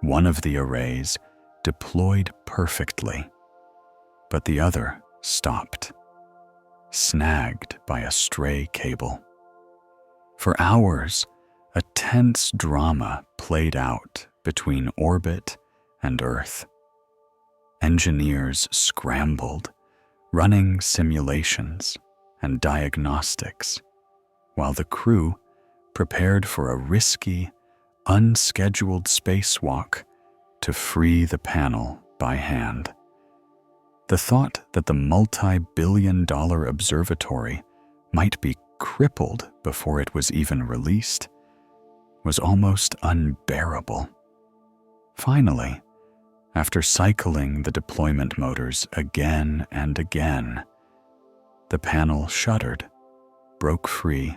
One of the arrays deployed perfectly, but the other stopped, snagged by a stray cable. For hours, a tense drama played out between orbit and Earth. Engineers scrambled, running simulations and diagnostics, while the crew prepared for a risky, unscheduled spacewalk to free the panel by hand. The thought that the multi-billion-dollar observatory might be crippled before it was even released was almost unbearable. Finally, after cycling the deployment motors again and again, the panel shuddered, broke free,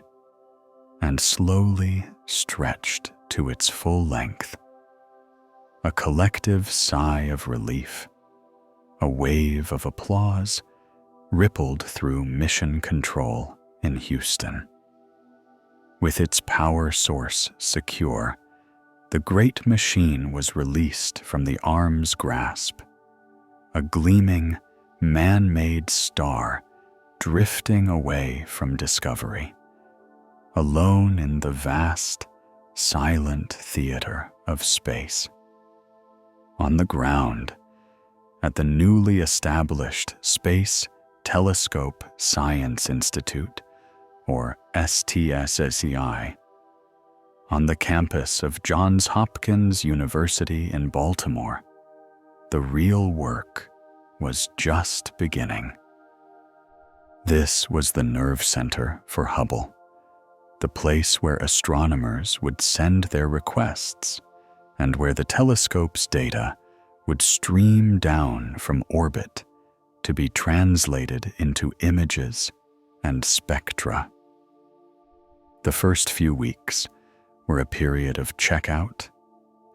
and slowly stretched to its full length. A collective sigh of relief, a wave of applause, rippled through Mission Control in Houston. With its power source secure, the great machine was released from the arm's grasp, a gleaming, man-made star drifting away from Discovery, alone in the vast, silent theater of space. On the ground, at the newly established Space Telescope Science Institute, or STSSEI, on the campus of Johns Hopkins University in Baltimore, the real work was just beginning. This was the nerve center for Hubble, the place where astronomers would send their requests and where the telescope's data would stream down from orbit to be translated into images and spectra. The first few weeks were a period of checkout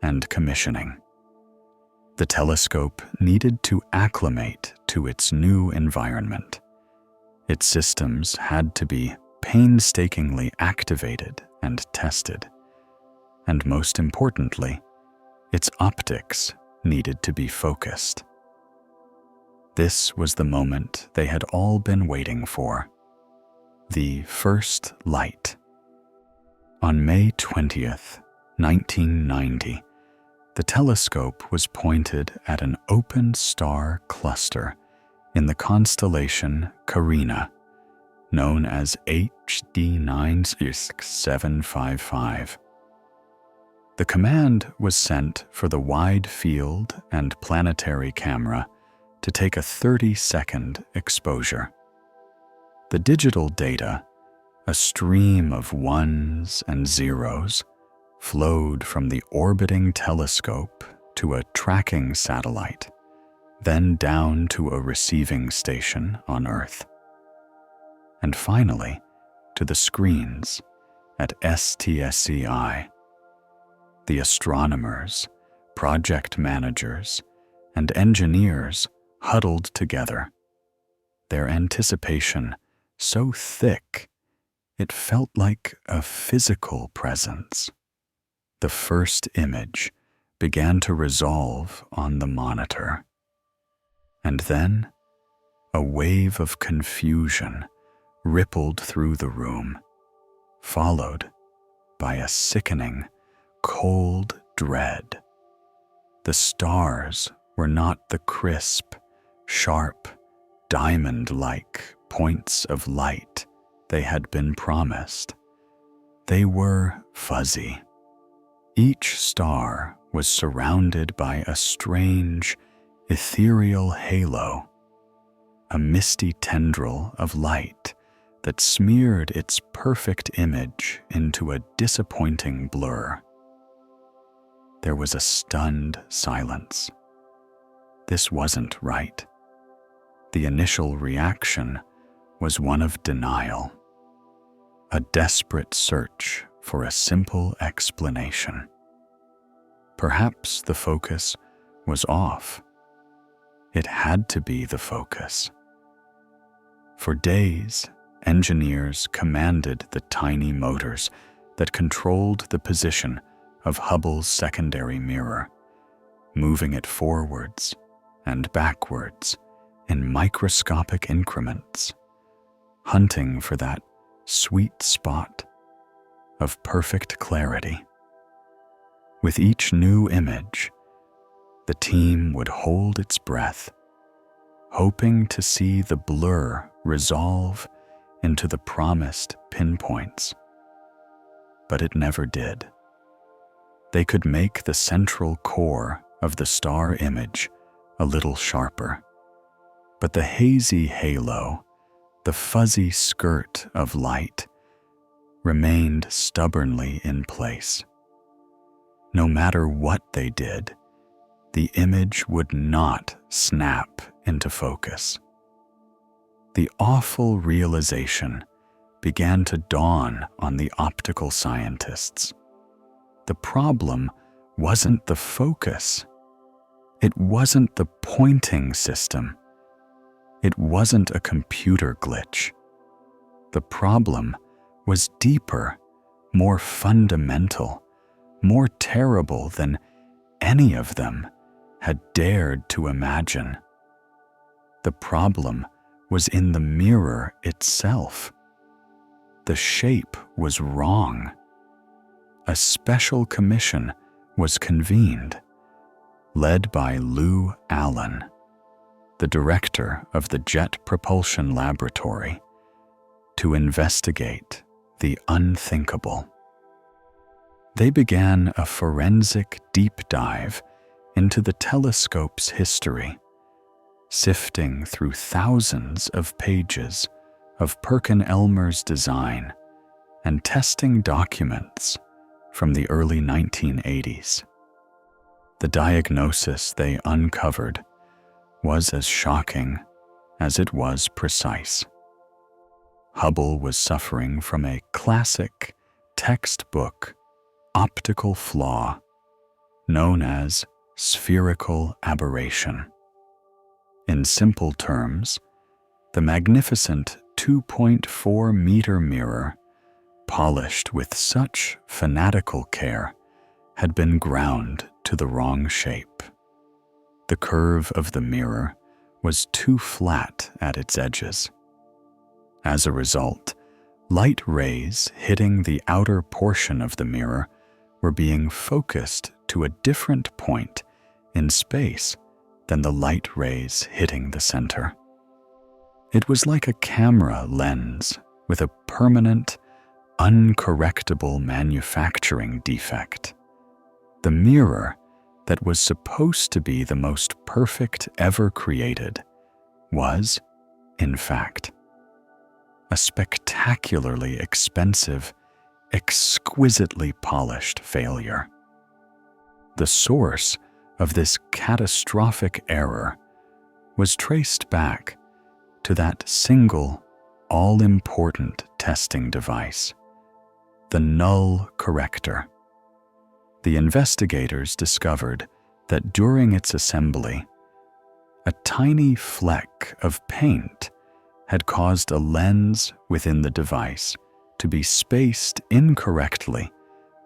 and commissioning. The telescope needed to acclimate to its new environment. Its systems had to be painstakingly activated and tested, and most importantly, its optics needed to be focused. This was the moment they had all been waiting for. The first light. On May 20th, 1990, the telescope was pointed at an open star cluster in the constellation Carina, known as HD 96755. The command was sent for the wide field and planetary camera to take a 30-second exposure. The digital data, a stream of ones and zeros, flowed from the orbiting telescope to a tracking satellite, then down to a receiving station on Earth, and finally to the screens at STSCI. The astronomers, project managers, and engineers huddled together, their anticipation so thick it felt like a physical presence. The first image began to resolve on the monitor, and then a wave of confusion rippled through the room, followed by a sickening, cold dread. The stars were not the crisp, sharp, diamond-like points of light they had been promised. They were fuzzy. Each star was surrounded by a strange, ethereal halo, a misty tendril of light that smeared its perfect image into a disappointing blur. There was a stunned silence. This wasn't right. The initial reaction was one of denial, a desperate search for a simple explanation. Perhaps the focus was off. It had to be the focus. For days, engineers commanded the tiny motors that controlled the position of Hubble's secondary mirror, moving it forwards and backwards in microscopic increments, hunting for that sweet spot of perfect clarity. With each new image, the team would hold its breath, hoping to see the blur resolve into the promised pinpoints. But it never did. They could make the central core of the star image a little sharper, but the hazy halo, the fuzzy skirt of light, remained stubbornly in place. No matter what they did, the image would not snap into focus. The awful realization began to dawn on the optical scientists. The problem wasn't the focus. It wasn't the pointing system. It wasn't a computer glitch. The problem was deeper, more fundamental, more terrible than any of them had dared to imagine. The problem was in the mirror itself. The shape was wrong. A special commission was convened, led by Lou Allen, the director of the Jet Propulsion Laboratory, to investigate the unthinkable. They began a forensic deep dive into the telescope's history, sifting through thousands of pages of Perkin-Elmer's design and testing documents from the early 1980s. The diagnosis they uncovered was as shocking as it was precise. Hubble was suffering from a classic textbook optical flaw known as spherical aberration. In simple terms, the magnificent 2.4-meter mirror, polished with such fanatical care, had been ground to the wrong shape. The curve of the mirror was too flat at its edges. As a result, light rays hitting the outer portion of the mirror were being focused to a different point in space than the light rays hitting the center. It was like a camera lens with a permanent, uncorrectable manufacturing defect. The mirror that was supposed to be the most perfect ever created was, in fact, a spectacularly expensive, exquisitely polished failure. The source of this catastrophic error was traced back to that single, all-important testing device, the null corrector. The investigators discovered that during its assembly, a tiny fleck of paint had caused a lens within the device to be spaced incorrectly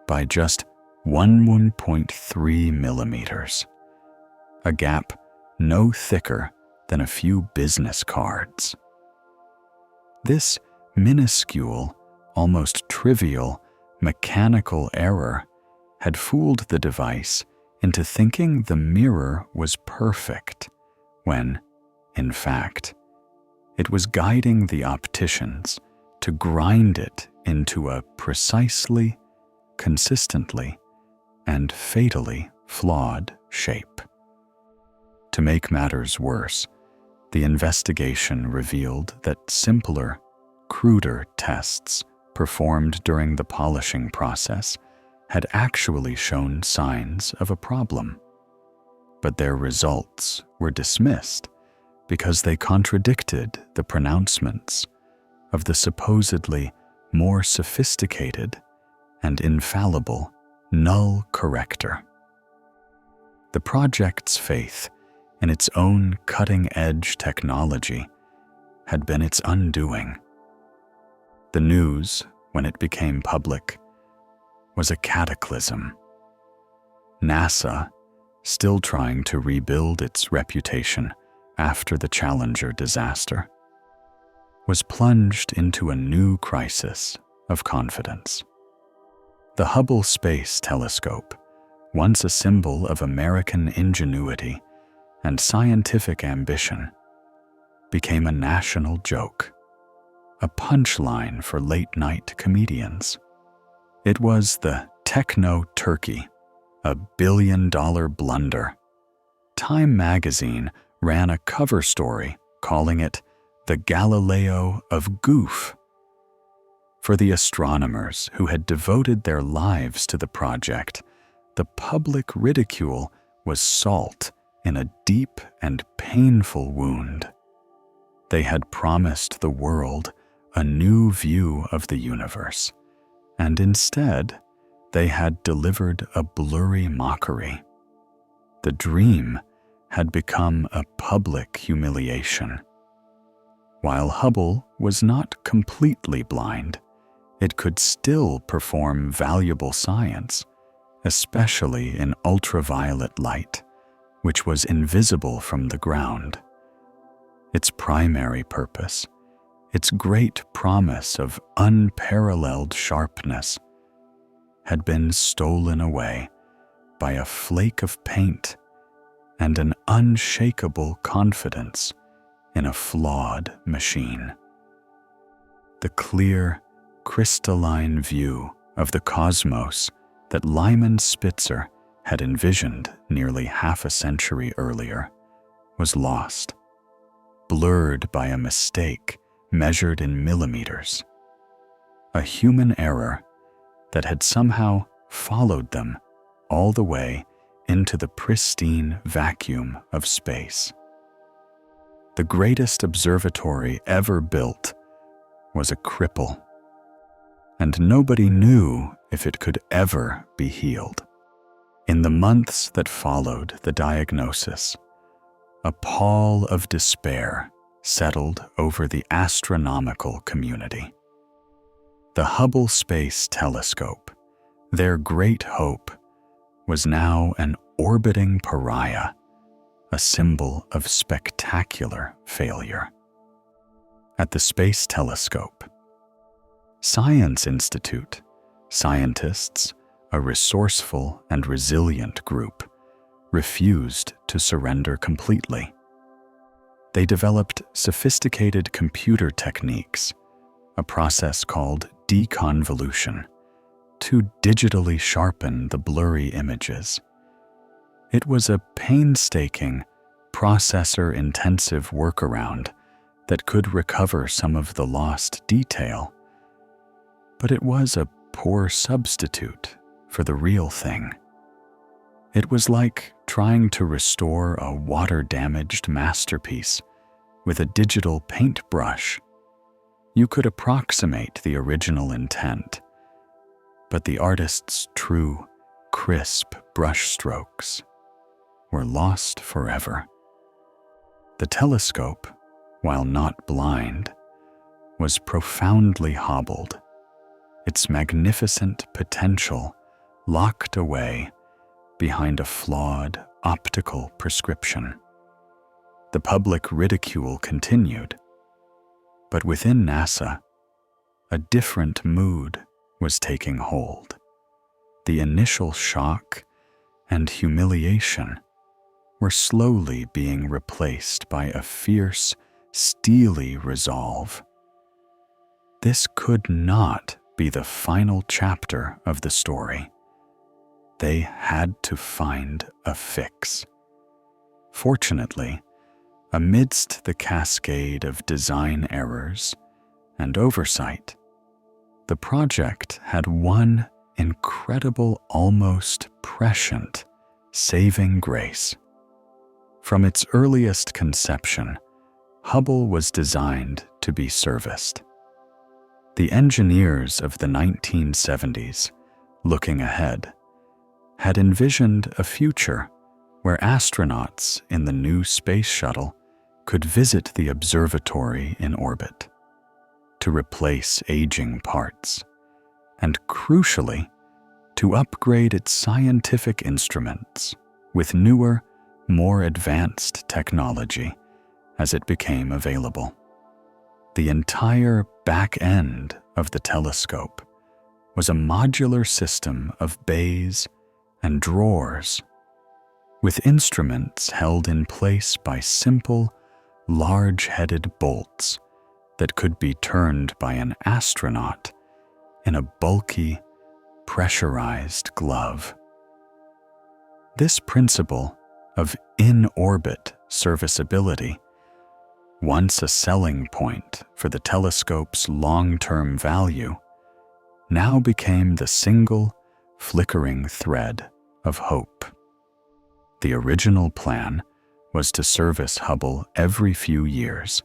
by just 1.3 millimeters, a gap no thicker than a few business cards. This minuscule, almost trivial, mechanical error had fooled the device into thinking the mirror was perfect, when, in fact, it was guiding the opticians to grind it into a precisely, consistently, and fatally flawed shape. To make matters worse, the investigation revealed that simpler, cruder tests performed during the polishing process had actually shown signs of a problem. But their results were dismissed because they contradicted the pronouncements of the supposedly more sophisticated and infallible null corrector. The project's faith in its own cutting-edge technology had been its undoing. The news, when it became public, was a cataclysm. NASA, still trying to rebuild its reputation after the Challenger disaster, was plunged into a new crisis of confidence. The Hubble Space Telescope, once a symbol of American ingenuity and scientific ambition, became a national joke, a punchline for late-night comedians. It was the techno-turkey, a billion-dollar blunder. Time magazine ran a cover story calling it the Galileo of goof. For the astronomers who had devoted their lives to the project, the public ridicule was salt in a deep and painful wound. They had promised the world a new view of the universe, and instead, they had delivered a blurry mockery. The dream had become a public humiliation. While Hubble was not completely blind, it could still perform valuable science, especially in ultraviolet light, which was invisible from the ground. Its primary purpose, its great promise of unparalleled sharpness, had been stolen away by a flake of paint and an unshakable confidence in a flawed machine. The clear, crystalline view of the cosmos that Lyman Spitzer had envisioned nearly half a century earlier was lost, blurred by a mistake measured in millimeters, a human error that had somehow followed them all the way into the pristine vacuum of space. The greatest observatory ever built was a cripple, and nobody knew if it could ever be healed. In the months that followed the diagnosis, a pall of despair settled over the astronomical community. The Hubble Space Telescope, their great hope, was now an orbiting pariah, a symbol of spectacular failure. At the Space Telescope, Science Institute, scientists, a resourceful and resilient group, refused to surrender completely. They developed sophisticated computer techniques, a process called deconvolution, to digitally sharpen the blurry images. It was a painstaking, processor-intensive workaround that could recover some of the lost detail, but it was a poor substitute for the real thing. It was like trying to restore a water-damaged masterpiece with a digital paintbrush. You could approximate the original intent, but the artist's true, crisp brushstrokes were lost forever. The telescope, while not blind, was profoundly hobbled, its magnificent potential locked away behind a flawed optical prescription. The public ridicule continued, but within NASA, a different mood was taking hold. The initial shock and humiliation were slowly being replaced by a fierce, steely resolve. This could not be the final chapter of the story. They had to find a fix. Fortunately, amidst the cascade of design errors and oversight, the project had one incredible, almost prescient, saving grace. From its earliest conception, Hubble was designed to be serviced. The engineers of the 1970s, looking ahead, had envisioned a future where astronauts in the new space shuttle could visit the observatory in orbit to replace aging parts, and crucially, to upgrade its scientific instruments with newer, more advanced technology as it became available. The entire back end of the telescope was a modular system of bays and drawers, with instruments held in place by simple, large-headed bolts that could be turned by an astronaut in a bulky, pressurized glove. This principle of in-orbit serviceability, once a selling point for the telescope's long-term value, now became the single, flickering thread of hope. The original plan was to service Hubble every few years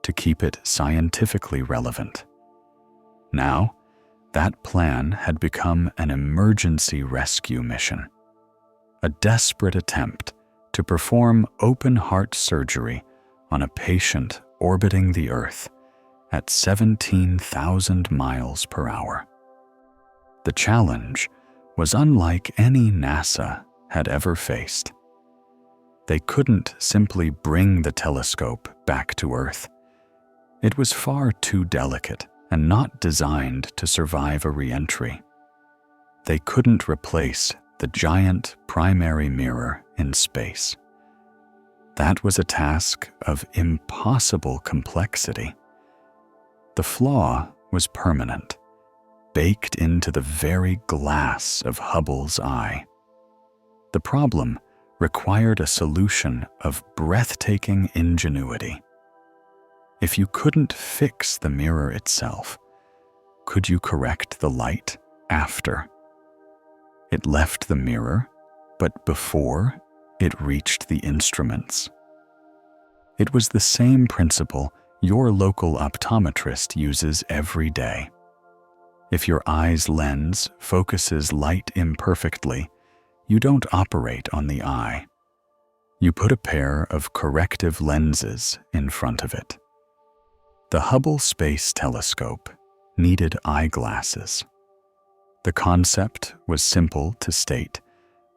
to keep it scientifically relevant. Now, that plan had become an emergency rescue mission, a desperate attempt to perform open-heart surgery on a patient orbiting the Earth at 17,000 miles per hour. The challenge was unlike any NASA had ever faced. They couldn't simply bring the telescope back to Earth. It was far too delicate and not designed to survive a re-entry. They couldn't replace the giant primary mirror in space. That was a task of impossible complexity. The flaw was permanent, baked into the very glass of Hubble's eye. The problem required a solution of breathtaking ingenuity. If you couldn't fix the mirror itself, could you correct the light after? It left the mirror, but before it reached the instruments. It was the same principle your local optometrist uses every day. If your eye's lens focuses light imperfectly, you don't operate on the eye. You put a pair of corrective lenses in front of it. The Hubble Space Telescope needed eyeglasses. The concept was simple to state,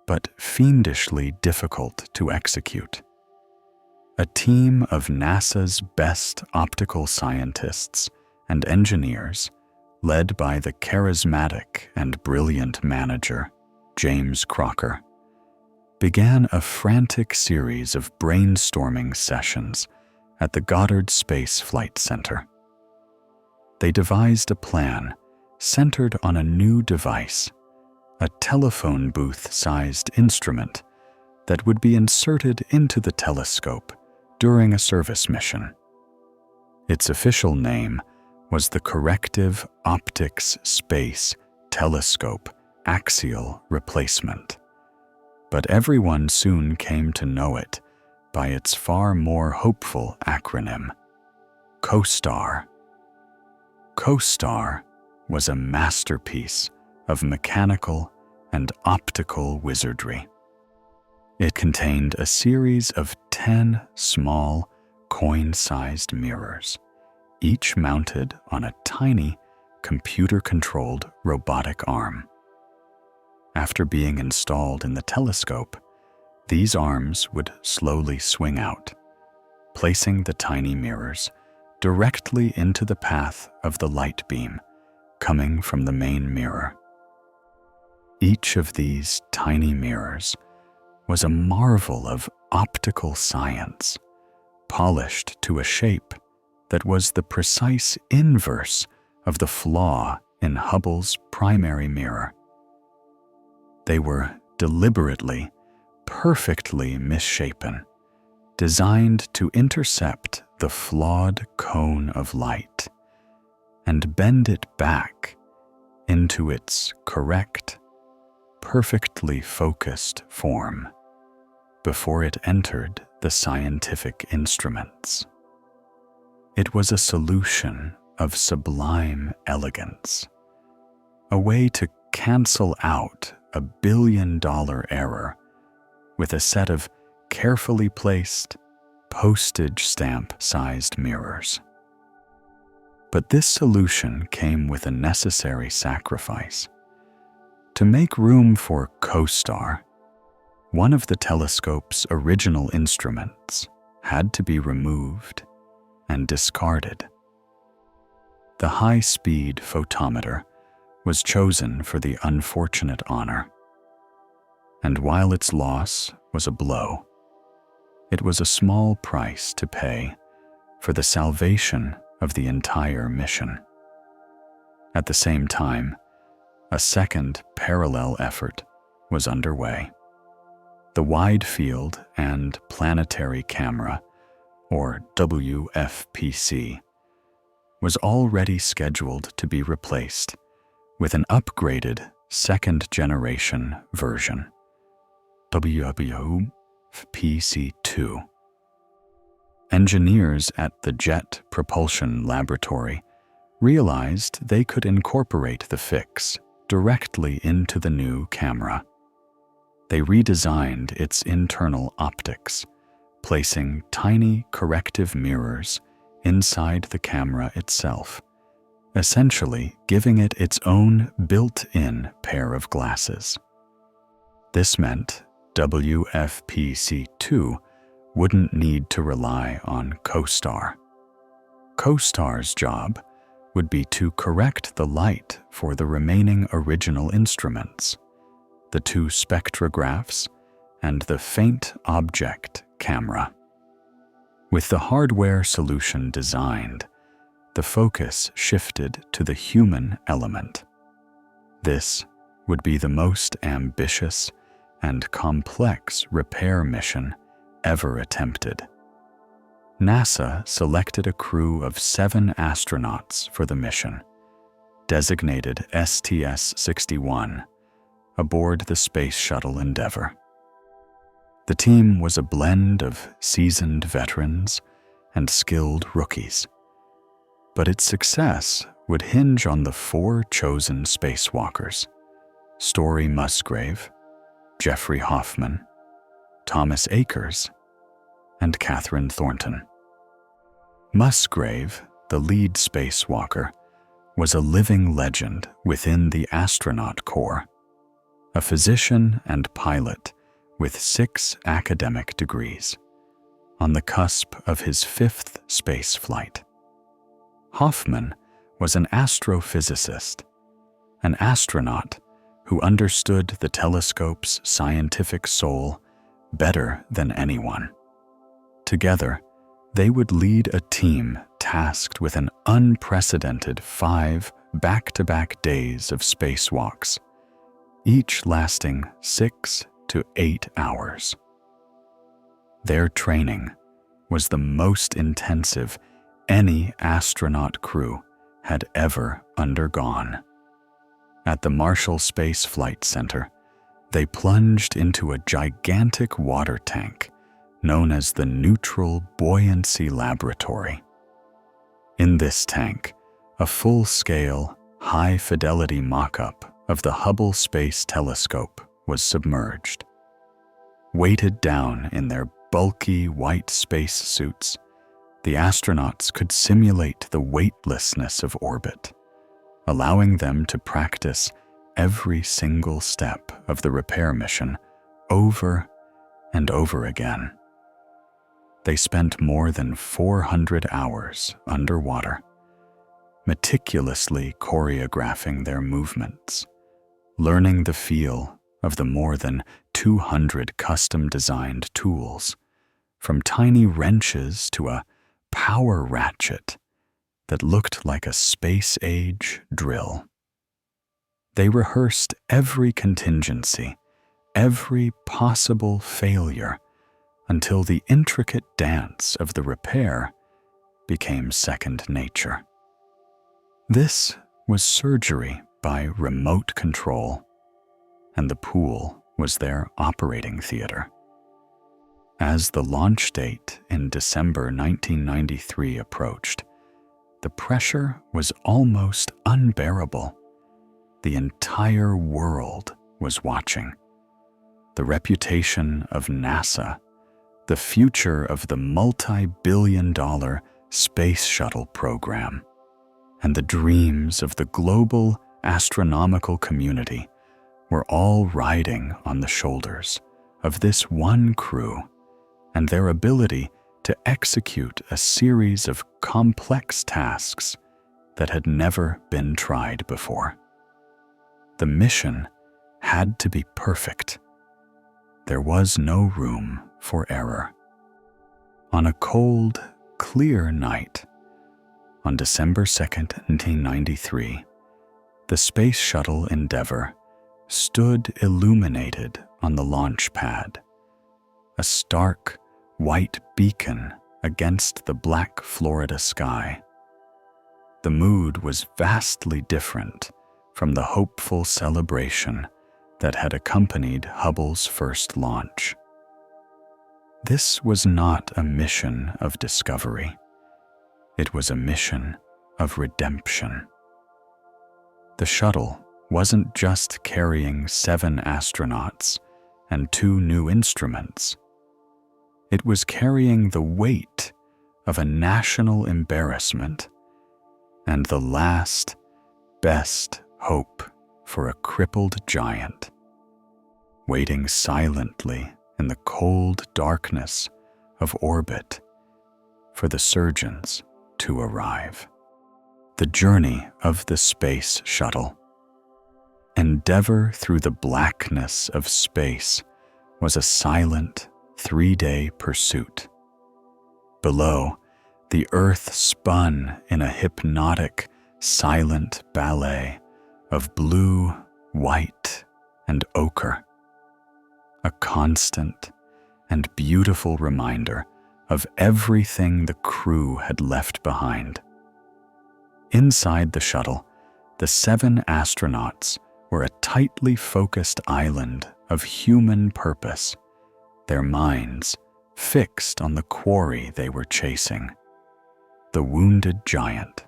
but fiendishly difficult to execute. A team of NASA's best optical scientists and engineers, led by the charismatic and brilliant manager, James Crocker, began a frantic series of brainstorming sessions at the Goddard Space Flight Center. They devised a plan centered on a new device, a telephone booth-sized instrument that would be inserted into the telescope during a service mission. Its official name was the Corrective Optics Space Telescope Axial Replacement, but everyone soon came to know it by its far more hopeful acronym, COSTAR. COSTAR was a masterpiece of mechanical and optical wizardry. It contained a series of 10 small, coin-sized mirrors, each mounted on a tiny, computer-controlled robotic arm. After being installed in the telescope, these arms would slowly swing out, placing the tiny mirrors directly into the path of the light beam coming from the main mirror. Each of these tiny mirrors was a marvel of optical science, polished to a shape that was the precise inverse of the flaw in Hubble's primary mirror. They were deliberately, perfectly misshapen, designed to intercept the flawed cone of light and bend it back into its correct, perfectly focused form before it entered the scientific instruments. It was a solution of sublime elegance, a way to cancel out a billion-dollar error with a set of carefully placed, postage stamp-sized mirrors. But this solution came with a necessary sacrifice. To make room for COSTAR, one of the telescope's original instruments had to be removed and discarded. The high-speed photometer was chosen for the unfortunate honor, and while its loss was a blow, it was a small price to pay for the salvation of the entire mission. At the same time, a second parallel effort was underway. The Wide Field and Planetary Camera, or WFPC, was already scheduled to be replaced with an upgraded second-generation version, WFPC-2. Engineers at the Jet Propulsion Laboratory realized they could incorporate the fix directly into the new camera. They redesigned its internal optics, placing tiny corrective mirrors inside the camera itself, essentially giving it its own built-in pair of glasses. This meant WFPC-2 wouldn't need to rely on COSTAR. COSTAR's job would be to correct the light for the remaining original instruments, the two spectrographs and the faint object camera. With the hardware solution designed, the focus shifted to the human element. This would be the most ambitious and complex repair mission ever attempted. NASA selected a crew of 7 astronauts for the mission, designated STS-61, aboard the Space Shuttle Endeavour. The team was a blend of seasoned veterans and skilled rookies, but its success would hinge on the 4 chosen spacewalkers: Story Musgrave, Jeffrey Hoffman, Thomas Akers, and Catherine Thornton. Musgrave, the lead spacewalker, was a living legend within the astronaut corps, a physician and pilot with 6 academic degrees. on the cusp of his 5th space flight. Hoffman was an astrophysicist, an astronaut who understood the telescope's scientific soul better than anyone. Together, they would lead a team tasked with an unprecedented 5 back-to-back days of spacewalks, each lasting 6 to 8 hours. Their training was the most intensive any astronaut crew had ever undergone. At the Marshall Space Flight Center, they plunged into a gigantic water tank known as the Neutral Buoyancy Laboratory. In this tank, a full-scale, high-fidelity mock-up of the Hubble Space Telescope was submerged. Weighted down in their bulky white space suits, the astronauts could simulate the weightlessness of orbit, allowing them to practice every single step of the repair mission over and over again. They spent more than 400 hours underwater, meticulously choreographing their movements, learning the feel of the more than 200 custom-designed tools, from tiny wrenches to a power ratchet that looked like a space-age drill. They rehearsed every contingency, every possible failure, until the intricate dance of the repair became second nature. This was surgery by remote control, and the pool was their operating theater. As the launch date in December 1993 approached, the pressure was almost unbearable. The entire world was watching. The reputation of NASA, the future of the multi-billion-dollar space shuttle program, and the dreams of the global astronomical community were all riding on the shoulders of this one crew and their ability to execute a series of complex tasks that had never been tried before. The mission had to be perfect. There was no room for error. On a cold, clear night, on December 2nd, 1993, the Space Shuttle Endeavour stood illuminated on the launch pad, a stark, white beacon against the black Florida sky. The mood was vastly different from the hopeful celebration that had accompanied Hubble's first launch. This was not a mission of discovery. It was a mission of redemption. The shuttle wasn't just carrying 7 astronauts and 2 new instruments. It was carrying the weight of a national embarrassment and the last, best hope for a crippled giant, waiting silently in the cold darkness of orbit for the surgeons to arrive. The journey of the space shuttle. Endeavor through the blackness of space was a silent 3-day pursuit. Below, the Earth spun in a hypnotic, silent ballet of blue, white, and ochre. A constant and beautiful reminder of everything the crew had left behind. Inside the shuttle, the 7 astronauts were a tightly focused island of human purpose, their minds fixed on the quarry they were chasing, the wounded giant,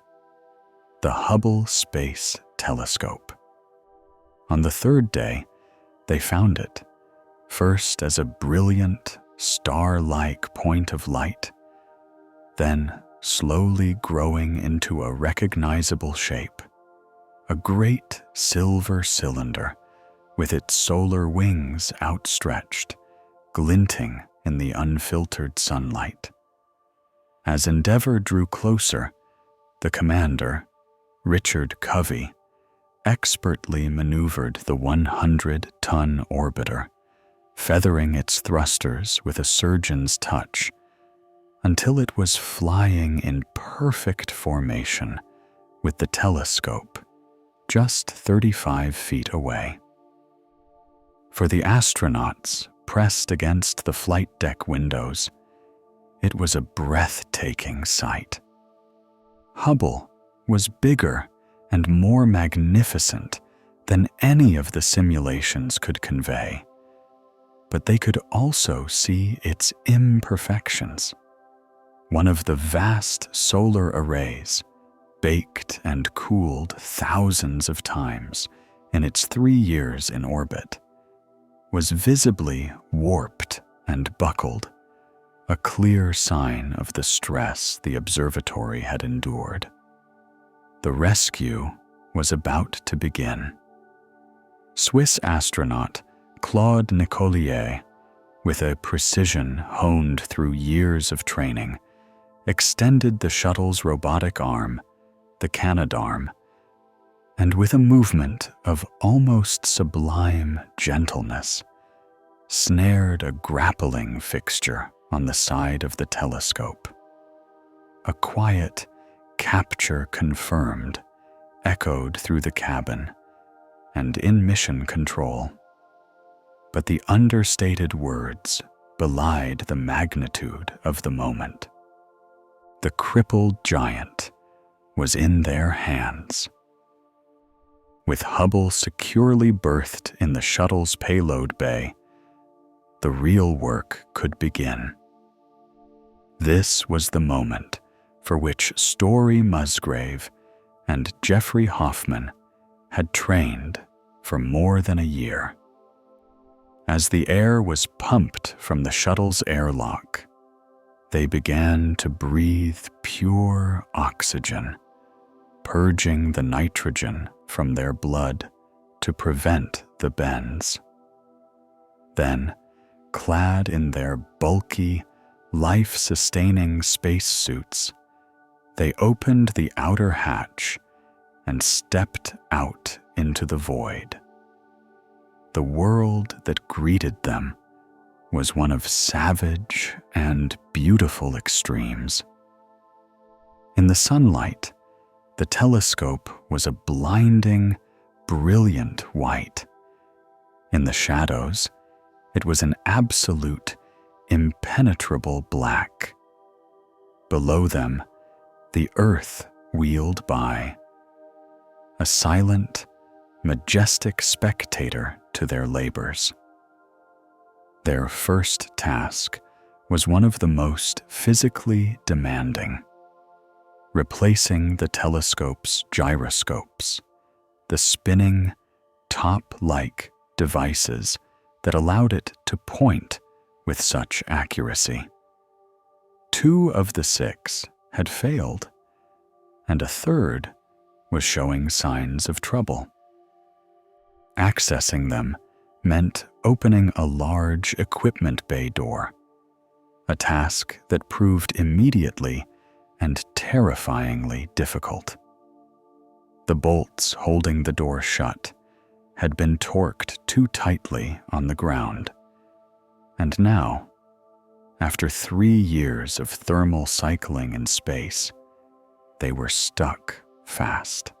the Hubble Space Telescope. On the 3rd day, they found it, first as a brilliant, star-like point of light, then slowly growing into a recognizable shape, a great silver cylinder with its solar wings outstretched, glinting in the unfiltered sunlight. As Endeavour drew closer, the commander, Richard Covey, expertly maneuvered the 100-ton orbiter, feathering its thrusters with a surgeon's touch until it was flying in perfect formation with the telescope just 35 feet away. For the astronauts pressed against the flight deck windows, it was a breathtaking sight. Hubble was bigger and more magnificent than any of the simulations could convey, but they could also see its imperfections. One of the vast solar arrays, baked and cooled thousands of times in its 3 years in orbit, was visibly warped and buckled, a clear sign of the stress the observatory had endured. The rescue was about to begin. Swiss astronaut Claude Nicollier, with a precision honed through years of training, extended the shuttle's robotic arm, the Canadarm, and with a movement of almost sublime gentleness, snared a grappling fixture on the side of the telescope. A quiet "capture confirmed" echoed through the cabin and in mission control, but the understated words belied the magnitude of the moment. The crippled giant was in their hands. With Hubble securely berthed in the shuttle's payload bay, the real work could begin. This was the moment for which Story Musgrave and Jeffrey Hoffman had trained for more than a year. As the air was pumped from the shuttle's airlock, they began to breathe pure oxygen, purging the nitrogen from their blood to prevent the bends. Then, clad in their bulky, life-sustaining spacesuits, they opened the outer hatch and stepped out into the void. The world that greeted them was one of savage and beautiful extremes. In the sunlight, the telescope was a blinding, brilliant white. In the shadows, it was an absolute, impenetrable black. Below them, the earth wheeled by, a silent, majestic spectator to their labors. Their first task was one of the most physically demanding: replacing the telescope's gyroscopes, the spinning, top-like devices that allowed it to point with such accuracy. 2 of the 6 had failed, and a third was showing signs of trouble. Accessing them meant opening a large equipment bay door, a task that proved immediately and terrifyingly difficult. The bolts holding the door shut had been torqued too tightly on the ground, and now, after 3 years of thermal cycling in space, they were stuck fast.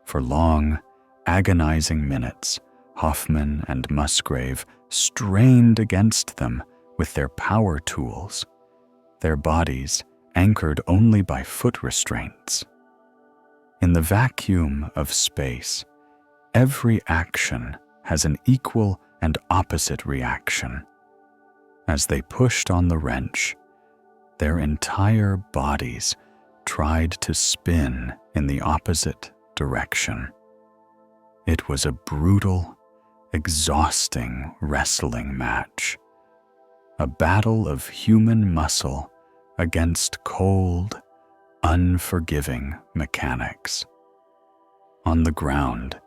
For long, agonizing minutes, Hoffman and Musgrave strained against them with their power tools, their bodies anchored only by foot restraints. In the vacuum of space, every action has an equal and opposite reaction. As they pushed on the wrench, their entire bodies tried to spin in the opposite direction. It was a brutal, exhausting wrestling match, a battle of human muscle against cold, unforgiving mechanics. On the ground,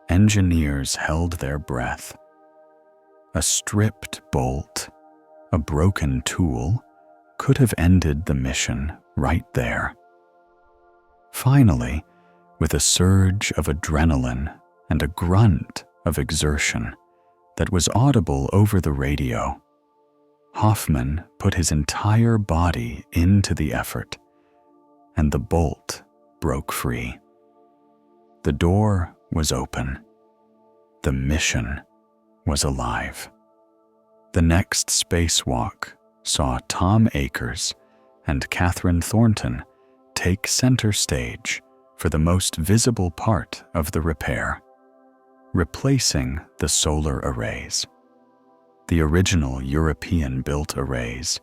engineers held their breath. A stripped bolt, A broken tool could have ended the mission right there. Finally, with a surge of adrenaline and a grunt of exertion that was audible over the radio, Hoffman put his entire body into the effort, and the bolt broke free. The door was open. The mission was alive. The next spacewalk saw Tom Akers and Catherine Thornton take center stage for the most visible part of the repair, replacing the solar arrays. The original European-built arrays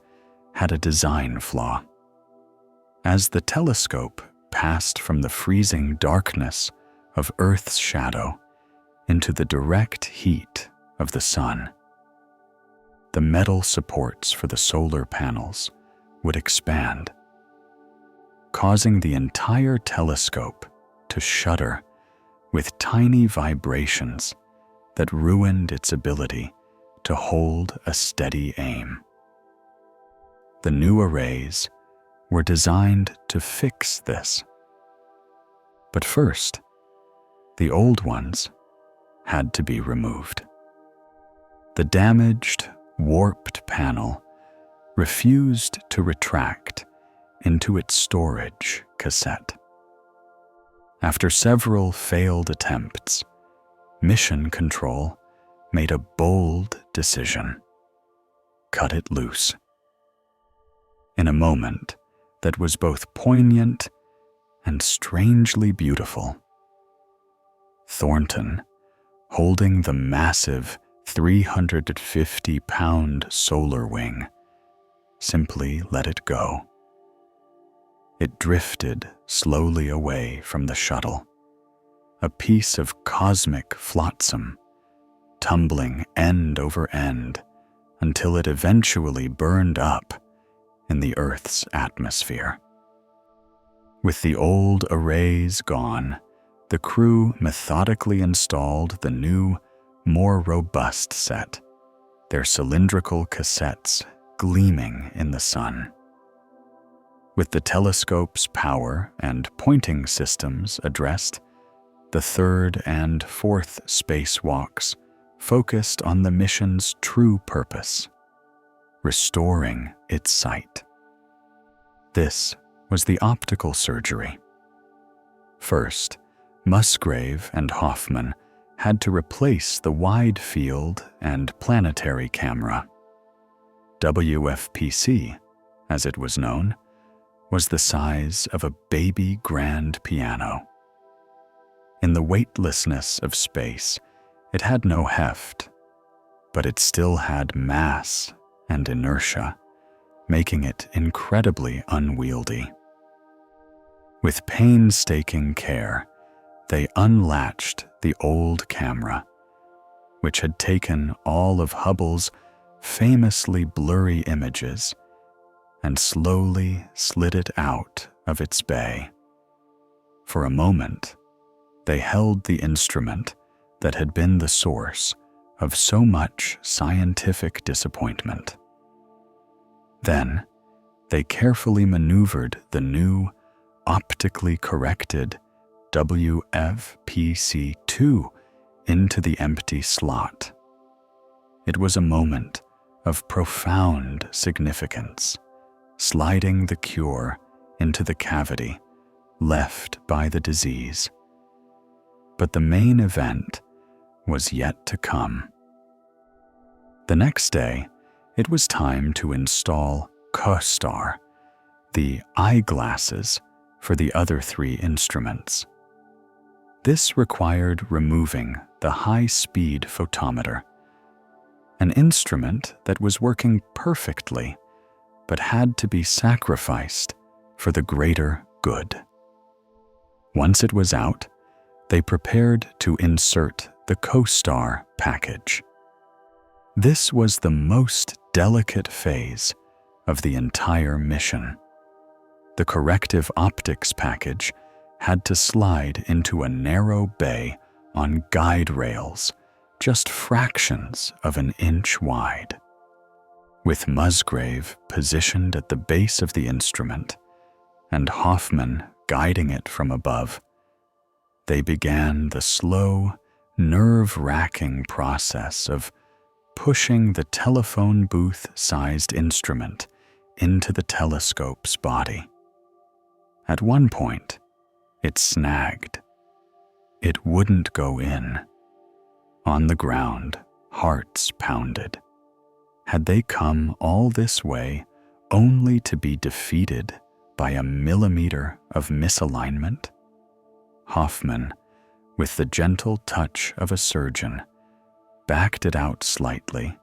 had a design flaw. As the telescope passed from the freezing darkness of Earth's shadow into the direct heat of the sun, the metal supports for the solar panels would expand, causing the entire telescope to shudder with tiny vibrations that ruined its ability to hold a steady aim. The new arrays were designed to fix this. But first, the old ones had to be removed. The damaged, warped panel refused to retract into its storage cassette. After several failed attempts, Mission Control made a bold decision: cut it loose. In a moment that was both poignant and strangely beautiful, Thornton, holding the massive 350-pound solar wing, simply let it go. It drifted slowly away from the shuttle, a piece of cosmic flotsam, tumbling end over end until it eventually burned up in the Earth's atmosphere. With the old arrays gone, the crew methodically installed the new, more robust set, their cylindrical cassettes gleaming in the sun. With the telescope's power and pointing systems addressed, the third and fourth spacewalks focused on the mission's true purpose: restoring its sight. This was the optical surgery. First, Musgrave and Hoffman had to replace the wide field and planetary camera. WFPC, as it was known, was the size of a baby grand piano. In the weightlessness of space, it had no heft, but it still had mass and inertia, making it incredibly unwieldy. With painstaking care, they unlatched the old camera, which had taken all of Hubble's famously blurry images, and slowly slid it out of its bay. For a moment, they held the instrument that had been the source of so much scientific disappointment. Then, they carefully maneuvered the new, optically corrected WFPC-2 into the empty slot. It was a moment of profound significance, sliding the cure into the cavity left by the disease. But the main event was yet to come. The next day, it was time to install CoStar, the eyeglasses for the other three instruments. This required removing the high-speed photometer, an instrument that was working perfectly but had to be sacrificed for the greater good. Once it was out, they prepared to insert the CoStar package. This was the most delicate phase of the entire mission. The corrective optics package had to slide into a narrow bay on guide rails, just fractions of an inch wide. With Musgrave positioned at the base of the instrument and Hoffman guiding it from above, they began the slow, nerve-wracking process of pushing the telephone booth-sized instrument into the telescope's body. At one point, it snagged. It wouldn't go in. On the ground, hearts pounded. Had they come all this way only to be defeated by a millimeter of misalignment? Hoffman, with the gentle touch of a surgeon, backed it out slightly,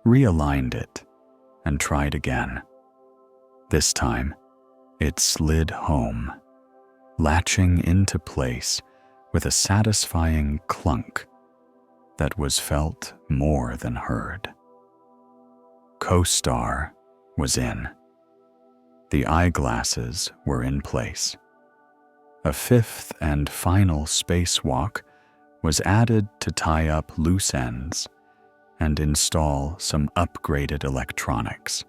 realigned it, and tried again. This time, it slid home, latching into place with a satisfying clunk that was felt more than heard. Co-star was in. The eyeglasses were in place. A fifth and final spacewalk was added to tie up loose ends and install some upgraded electronics.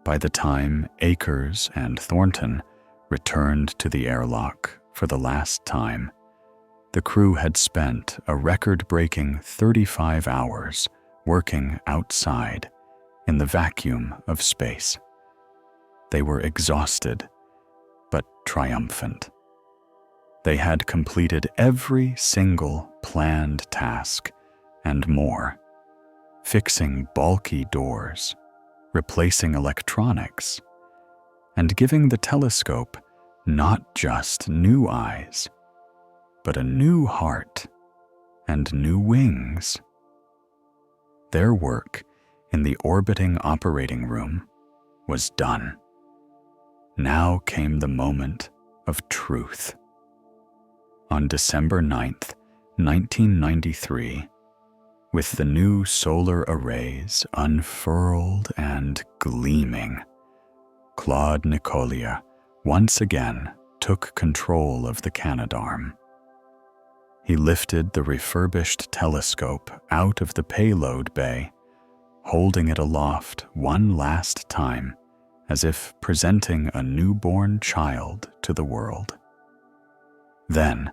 By the time Akers and Thornton returned to the airlock for the last time, the crew had spent a record-breaking 35 hours working outside in the vacuum of space. They were exhausted, but triumphant. They had completed every single planned task and more, fixing bulky doors, replacing electronics, and giving the telescope not just new eyes, but a new heart and new wings. Their work in the orbiting operating room was done. Now came the moment of truth. On December 9th, 1993, with the new solar arrays unfurled and gleaming, Claude Nicollier once again took control of the Canadarm. He lifted the refurbished telescope out of the payload bay, holding it aloft one last time as if presenting a newborn child to the world. Then,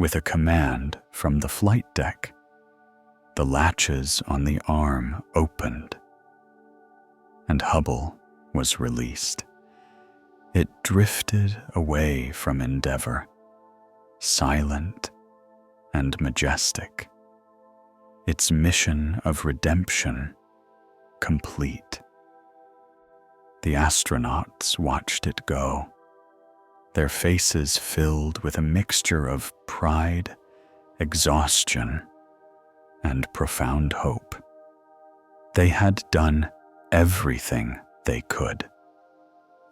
with a command from the flight deck, the latches on the arm opened, and Hubble was released. It drifted away from Endeavour, silent and majestic, its mission of redemption complete. The astronauts watched it go, their faces filled with a mixture of pride, exhaustion, and profound hope. They had done everything they could.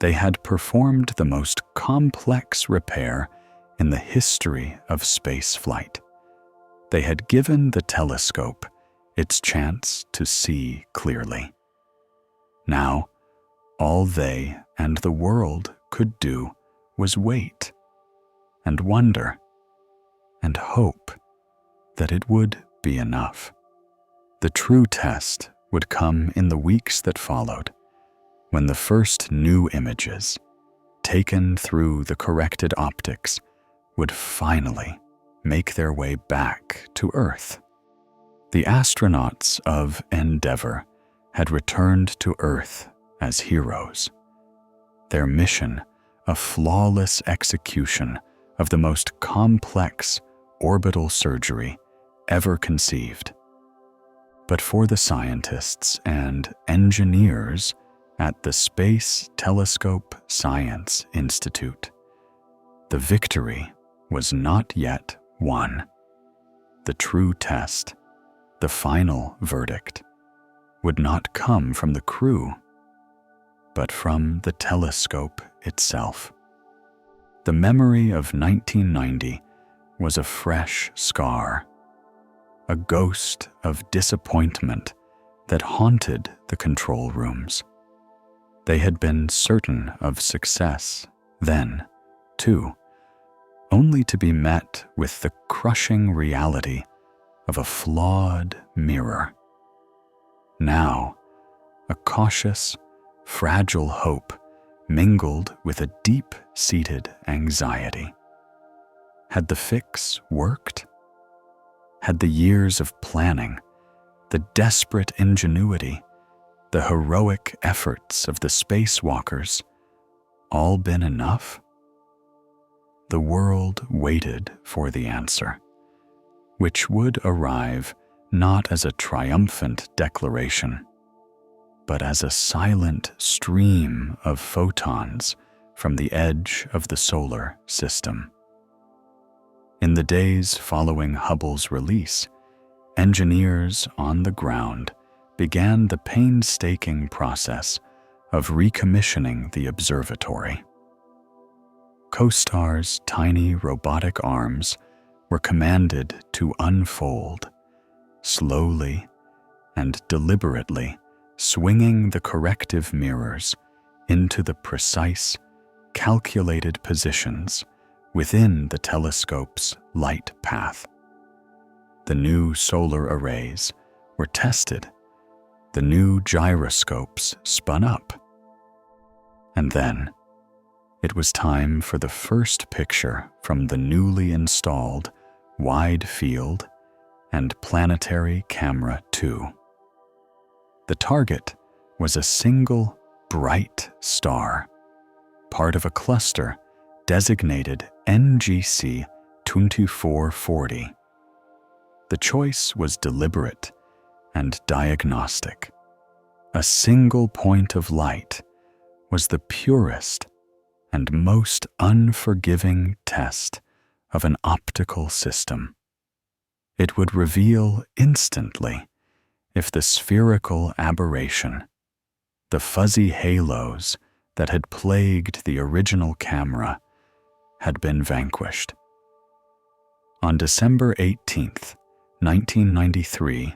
They had performed the most complex repair in the history of spaceflight. They had given the telescope its chance to see clearly. Now, all they and the world could do was wait and wonder and hope that it would be enough. The true test would come in the weeks that followed, when the first new images, taken through the corrected optics, would finally make their way back to Earth. The astronauts of Endeavour had returned to Earth as heroes, their mission a flawless execution of the most complex orbital surgery ever conceived. But for the scientists and engineers at the Space Telescope Science Institute, the victory was not yet won. The true test, the final verdict, would not come from the crew, but from the telescope itself. The memory of 1990 was a fresh scar, a ghost of disappointment that haunted the control rooms. They had been certain of success then, too, only to be met with the crushing reality of a flawed mirror. Now, a cautious, fragile hope mingled with a deep-seated anxiety. Had the fix worked? Had the years of planning, the desperate ingenuity, the heroic efforts of the spacewalkers all been enough? The world waited for the answer, which would arrive not as a triumphant declaration, but as a silent stream of photons from the edge of the solar system. In the days following Hubble's release, engineers on the ground began the painstaking process of recommissioning the observatory. CoStar's tiny robotic arms were commanded to unfold, slowly and deliberately swinging the corrective mirrors into the precise, calculated positions within the telescope's light path. The new solar arrays were tested, the new gyroscopes spun up, and then it was time for the first picture from the newly installed Wide Field and Planetary Camera 2. The target was a single bright star, part of a cluster designated NGC 2440. The choice was deliberate and diagnostic. A single point of light was the purest and most unforgiving test of an optical system. It would reveal instantly if the spherical aberration, the fuzzy halos that had plagued the original camera, had been vanquished. On December 18th, 1993,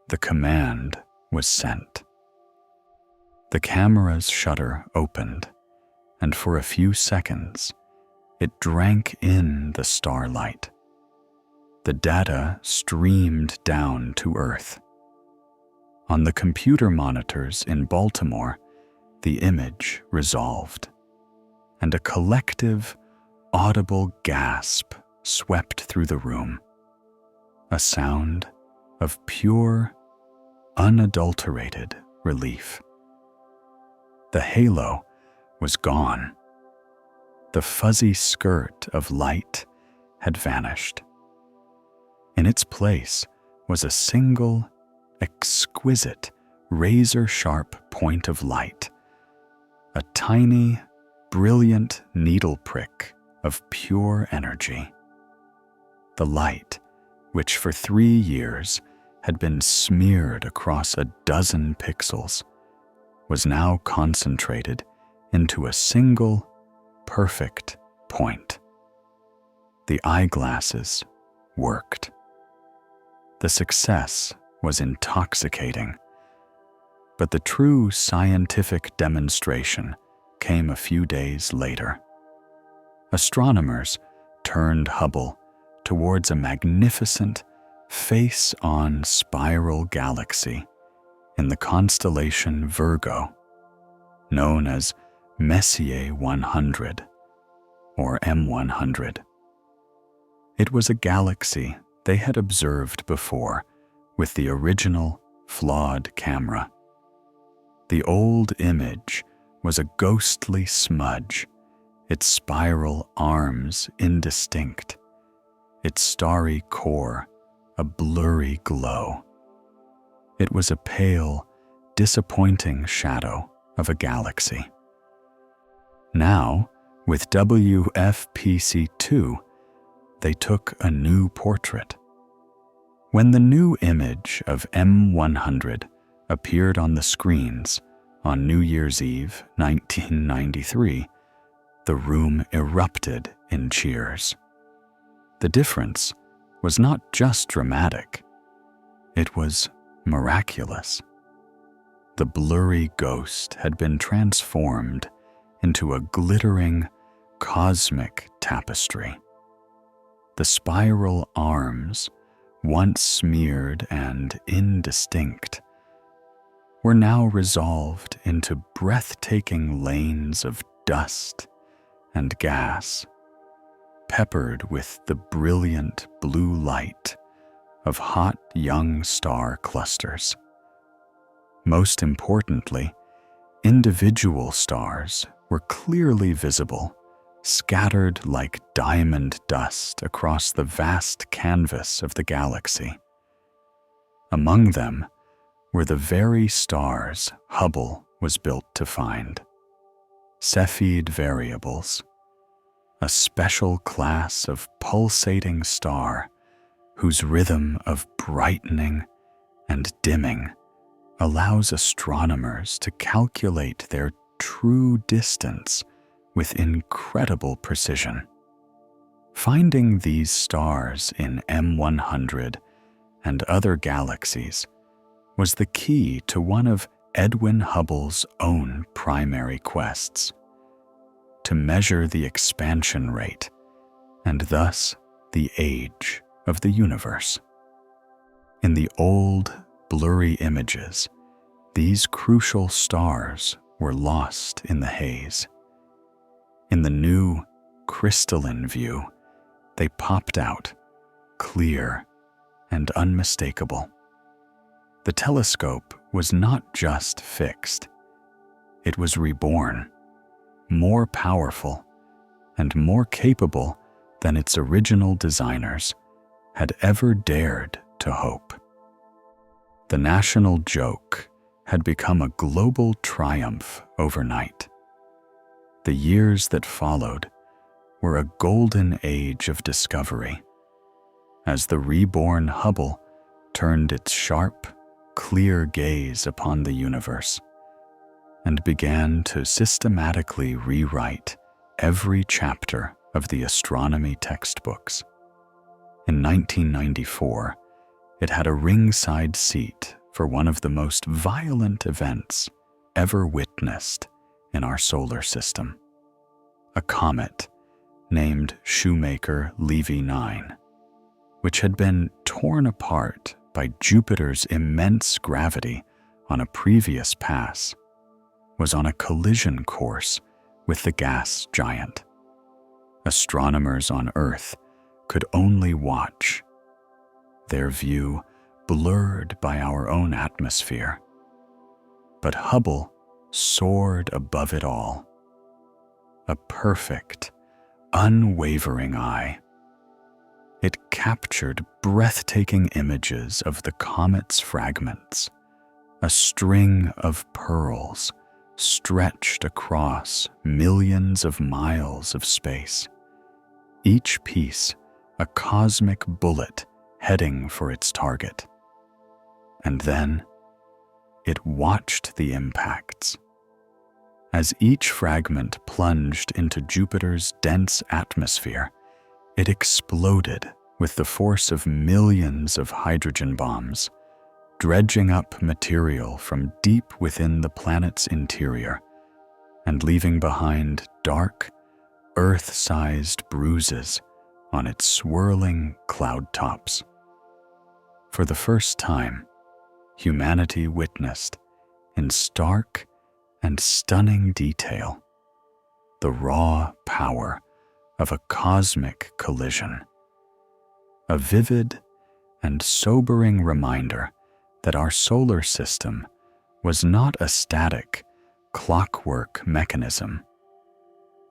the command was sent. The camera's shutter opened, and for a few seconds, it drank in the starlight. The data streamed down to Earth. On the computer monitors in Baltimore, the image resolved, and a collective, audible gasp swept through the room. A sound of pure, unadulterated relief. The halo was gone. The fuzzy skirt of light had vanished. In its place was a single, exquisite, razor-sharp point of light, a tiny, brilliant needle prick of pure energy. The light, which for 3 years had been smeared across a dozen pixels, was now concentrated into a single, perfect point. The eyeglasses worked. The success was intoxicating, but the true scientific demonstration came a few days later. Astronomers turned Hubble towards a magnificent, face-on spiral galaxy in the constellation Virgo, known as Messier 100, or M100. It was a galaxy they had observed before with the original Flawed camera. The old image was a ghostly smudge, its spiral arms indistinct, its starry core a blurry glow. It was a pale, disappointing shadow of a galaxy. Now, with WFPC2, they took a new portrait. When the new image of M100 appeared on the screens on New Year's Eve 1993, the room erupted in cheers. The difference was not just dramatic, it was miraculous. The blurry ghost had been transformed into a glittering, cosmic tapestry. The spiral arms, once smeared and indistinct, were now resolved into breathtaking lanes of dust and gas, peppered with the brilliant blue light of hot young star clusters. Most importantly, individual stars were clearly visible, scattered like diamond dust across the vast canvas of the galaxy. Among them were the very stars Hubble was built to find: Cepheid variables, a special class of pulsating star whose rhythm of brightening and dimming allows astronomers to calculate their true distance with incredible precision. Finding these stars in M100 and other galaxies was the key to one of Edwin Hubble's own primary quests: to measure the expansion rate and thus the age of the universe. In the old, blurry images, these crucial stars were lost in the haze. In the new, crystalline view, they popped out, clear and unmistakable. The telescope was not just fixed. It was reborn, more powerful and more capable than its original designers had ever dared to hope. The national joke had become a global triumph overnight. The years that followed were a golden age of discovery, as the reborn Hubble turned its sharp, clear gaze upon the universe and began to systematically rewrite every chapter of the astronomy textbooks. In 1994, it had a ringside seat for one of the most violent events ever witnessed in our solar system: a comet named Shoemaker-Levy 9, which had been torn apart by Jupiter's immense gravity on a previous pass, was on a collision course with the gas giant. Astronomers on Earth could only watch, their view blurred by our own atmosphere. But Hubble soared above it all, a perfect, unwavering eye. It captured breathtaking images of the comet's fragments, a string of pearls stretched across millions of miles of space, each piece a cosmic bullet heading for its target. And then it watched the impacts. As each fragment plunged into Jupiter's dense atmosphere, it exploded with the force of millions of hydrogen bombs, dredging up material from deep within the planet's interior and leaving behind dark, Earth-sized bruises on its swirling cloud tops. For the first time, humanity witnessed, in stark and stunning detail, the raw power of a cosmic collision, a vivid and sobering reminder that our solar system was not a static, clockwork mechanism,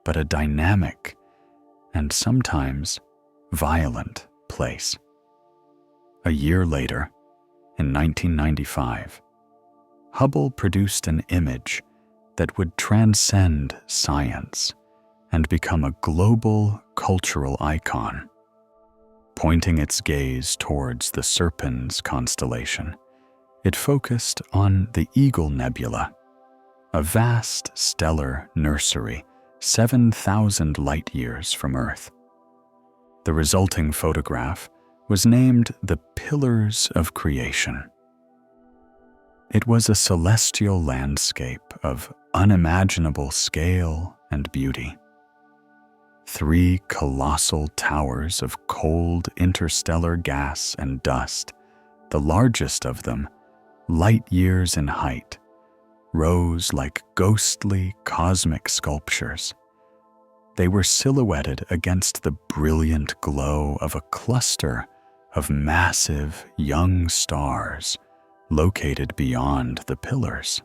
but a dynamic and sometimes violent place. A year later, in 1995, Hubble produced an image that would transcend science and become a global cultural icon. Pointing its gaze towards the Serpens constellation, it focused on the Eagle Nebula, a vast stellar nursery 7,000 light-years from Earth. The resulting photograph was named the Pillars of Creation. It was a celestial landscape of unimaginable scale and beauty. 3 colossal towers of cold interstellar gas and dust, the largest of them light years in height, rose like ghostly cosmic sculptures. They were silhouetted against the brilliant glow of a cluster of massive young stars located beyond the pillars.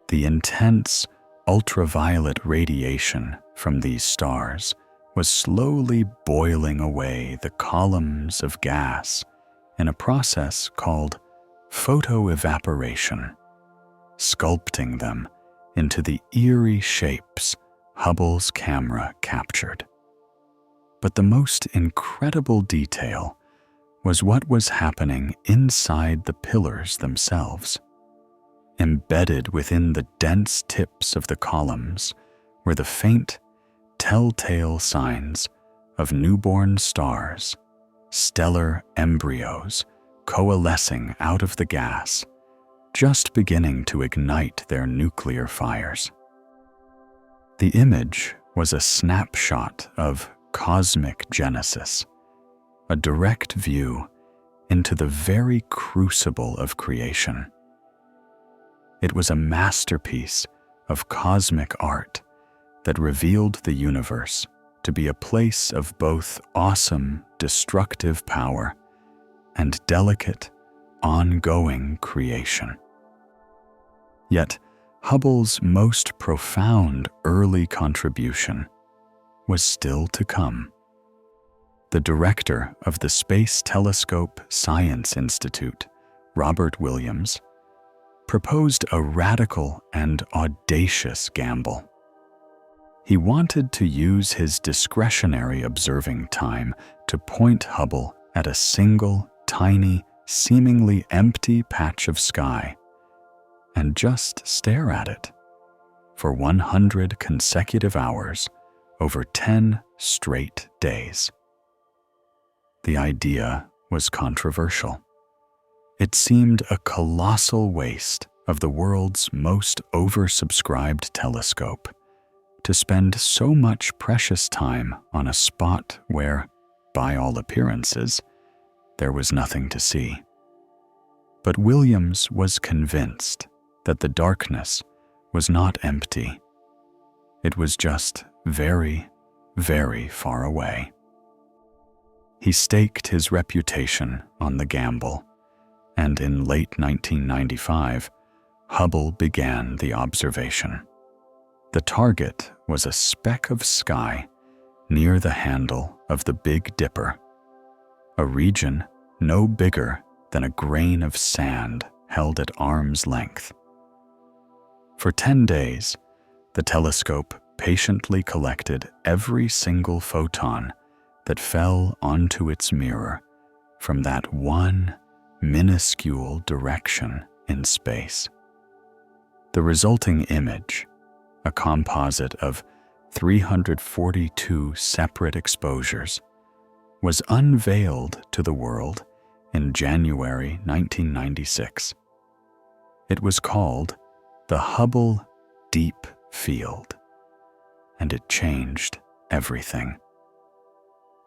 The intense ultraviolet radiation from these stars was slowly boiling away the columns of gas in a process called photoevaporation, sculpting them into the eerie shapes Hubble's camera captured. But the most incredible detail was what was happening inside the pillars themselves. Embedded within the dense tips of the columns were the faint, telltale signs of newborn stars, stellar embryos coalescing out of the gas, just beginning to ignite their nuclear fires. The image was a snapshot of cosmic genesis, a direct view into the very crucible of creation. It was a masterpiece of cosmic art that revealed the universe to be a place of both awesome, destructive power and delicate, ongoing creation. Yet, Hubble's most profound early contribution was still to come. The director of the Space Telescope Science Institute, Robert Williams, proposed a radical and audacious gamble. He wanted to use his discretionary observing time to point Hubble at a single, tiny, seemingly empty patch of sky and just stare at it for 100 consecutive hours over 10 straight days. The idea was controversial. It seemed a colossal waste of the world's most oversubscribed telescope to spend so much precious time on a spot where, by all appearances, there was nothing to see. But Williams was convinced that the darkness was not empty. It was just very, very far away. He staked his reputation on the gamble, and in late 1995, Hubble began the observation. The target was a speck of sky near the handle of the Big Dipper, a region no bigger than a grain of sand held at arm's length. For 10 days, the telescope patiently collected every single photon that fell onto its mirror from that one minuscule direction in space. The resulting image, a composite of 342 separate exposures, was unveiled to the world in January 1996. It was called the Hubble Deep Field, and it changed everything.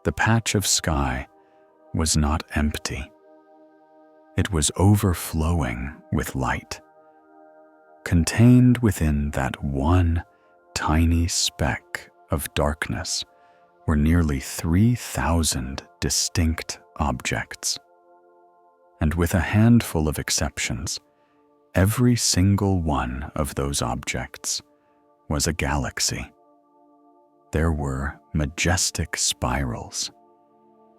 The patch of sky was not empty. It was overflowing with light. Contained within that one tiny speck of darkness were nearly 3,000 distinct objects. And with a handful of exceptions, every single one of those objects was a galaxy. There were majestic spirals,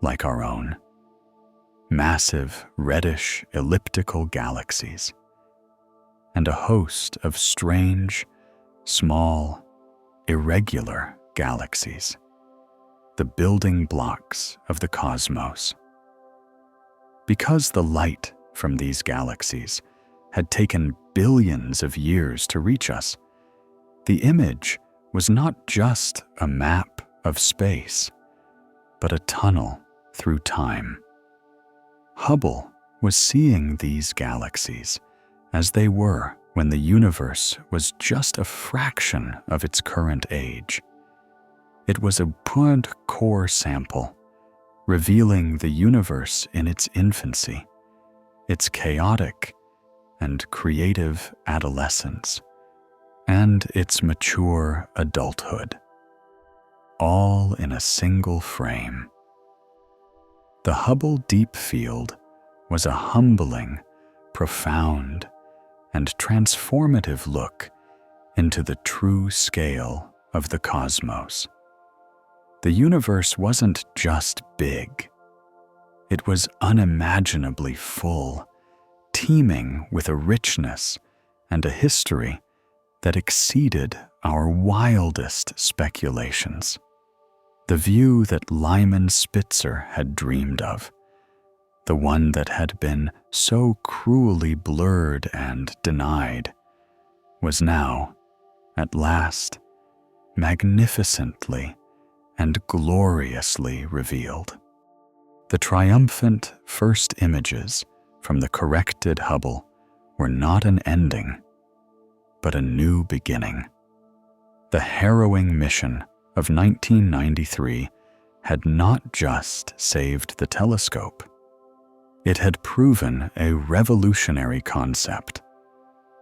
like our own, massive reddish elliptical galaxies, and a host of strange, small, irregular galaxies, the building blocks of the cosmos. Because the light from these galaxies had taken billions of years to reach us, the image was not just a map of space, but a tunnel through time. Hubble was seeing these galaxies as they were when the universe was just a fraction of its current age. It was a point core sample, revealing the universe in its infancy, its chaotic and creative adolescence, and its mature adulthood, all in a single frame. The Hubble Deep Field was a humbling, profound, and transformative look into the true scale of the cosmos. The universe wasn't just big. It was unimaginably full, teeming with a richness and a history that exceeded our wildest speculations. The view that Lyman Spitzer had dreamed of, the one that had been so cruelly blurred and denied, was now, at last, magnificently and gloriously revealed. The triumphant first images from the corrected Hubble were not an ending, but a new beginning. The harrowing mission of 1993 had not just saved the telescope. It had proven a revolutionary concept.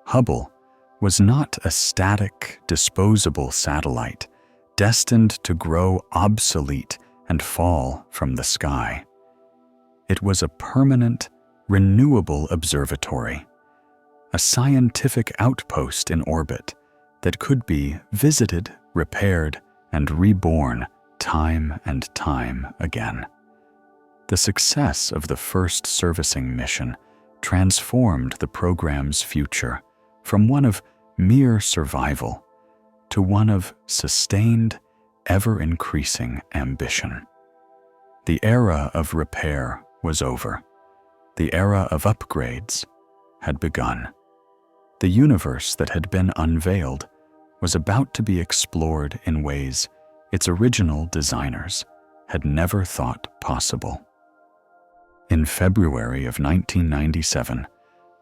Hubble was not a static, disposable satellite destined to grow obsolete and fall from the sky. It was a permanent, renewable observatory, a scientific outpost in orbit that could be visited, repaired, and reborn time and time again. The success of the first servicing mission transformed the program's future from one of mere survival to one of sustained, ever-increasing ambition. The era of repair was over. The era of upgrades had begun. The universe that had been unveiled was about to be explored in ways its original designers had never thought possible. In February of 1997,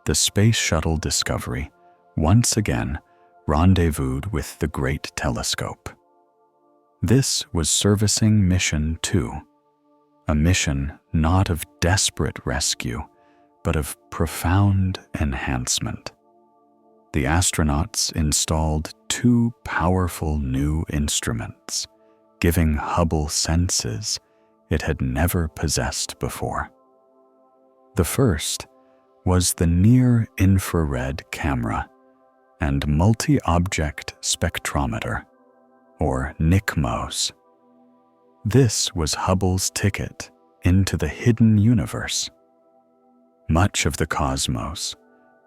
the Space Shuttle Discovery once again rendezvoused with the Great Telescope. This was servicing Mission 2, a mission not of desperate rescue, but of profound enhancement. The astronauts installed two powerful new instruments, giving Hubble senses it had never possessed before. The first was the near-infrared camera and multi-object spectrometer, or NICMOS. This was Hubble's ticket into the hidden universe. Much of the cosmos,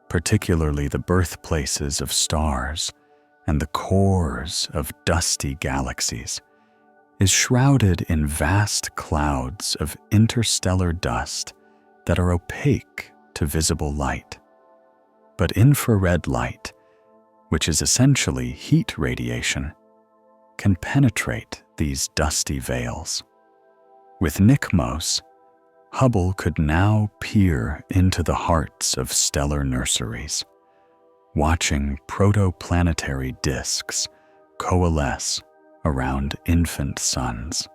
particularly the birthplaces of stars and the cores of dusty galaxies, is shrouded in vast clouds of interstellar dust that are opaque to visible light. But infrared light, which is essentially heat radiation, can penetrate these dusty veils. With NICMOS, Hubble could now peer into the hearts of stellar nurseries, watching protoplanetary disks coalesce around infant suns.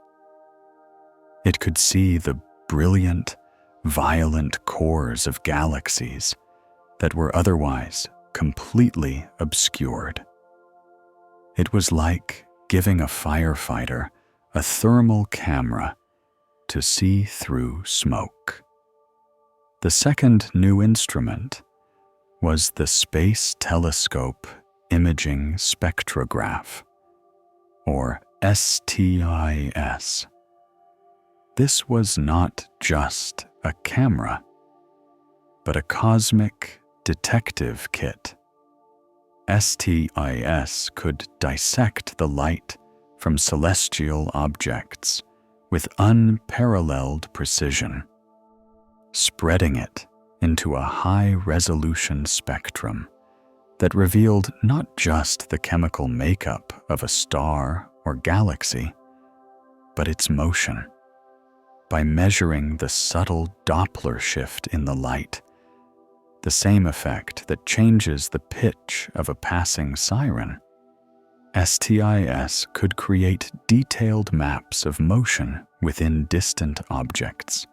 It could see the brilliant, violent cores of galaxies that were otherwise completely obscured. It was like giving a firefighter a thermal camera to see through smoke. The second new instrument was the Space Telescope Imaging Spectrograph, or STIS. This was not just a camera, but a cosmic detective kit. STIS could dissect the light from celestial objects with unparalleled precision, spreading it into a high-resolution spectrum that revealed not just the chemical makeup of a star or galaxy, but its motion. By measuring the subtle Doppler shift in the light, the same effect that changes the pitch of a passing siren, STIS could create detailed maps of motion within distant objects,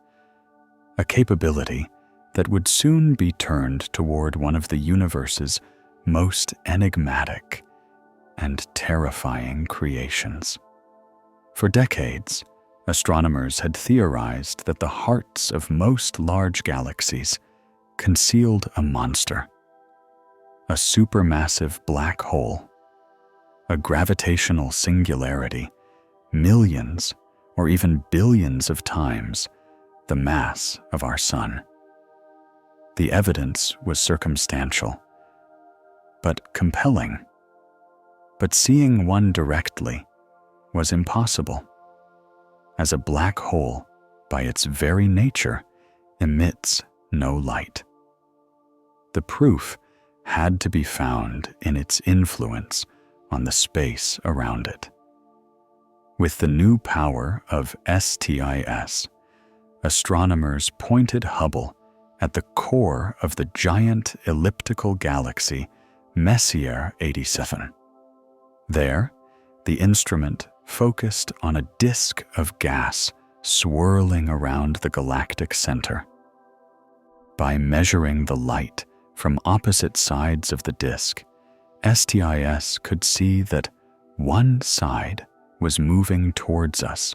a capability that would soon be turned toward one of the universe's most enigmatic and terrifying creations. For decades, astronomers had theorized that the hearts of most large galaxies concealed a monster, a supermassive black hole, a gravitational singularity, millions or even billions of times the mass of our Sun. The evidence was circumstantial, but compelling. But seeing one directly was impossible, as a black hole, by its very nature, emits no light. The proof had to be found in its influence on the space around it. With the new power of STIS, astronomers pointed Hubble at the core of the giant elliptical galaxy Messier 87. There, the instrument focused on a disk of gas swirling around the galactic center. By measuring the light from opposite sides of the disk, STIS could see that one side was moving towards us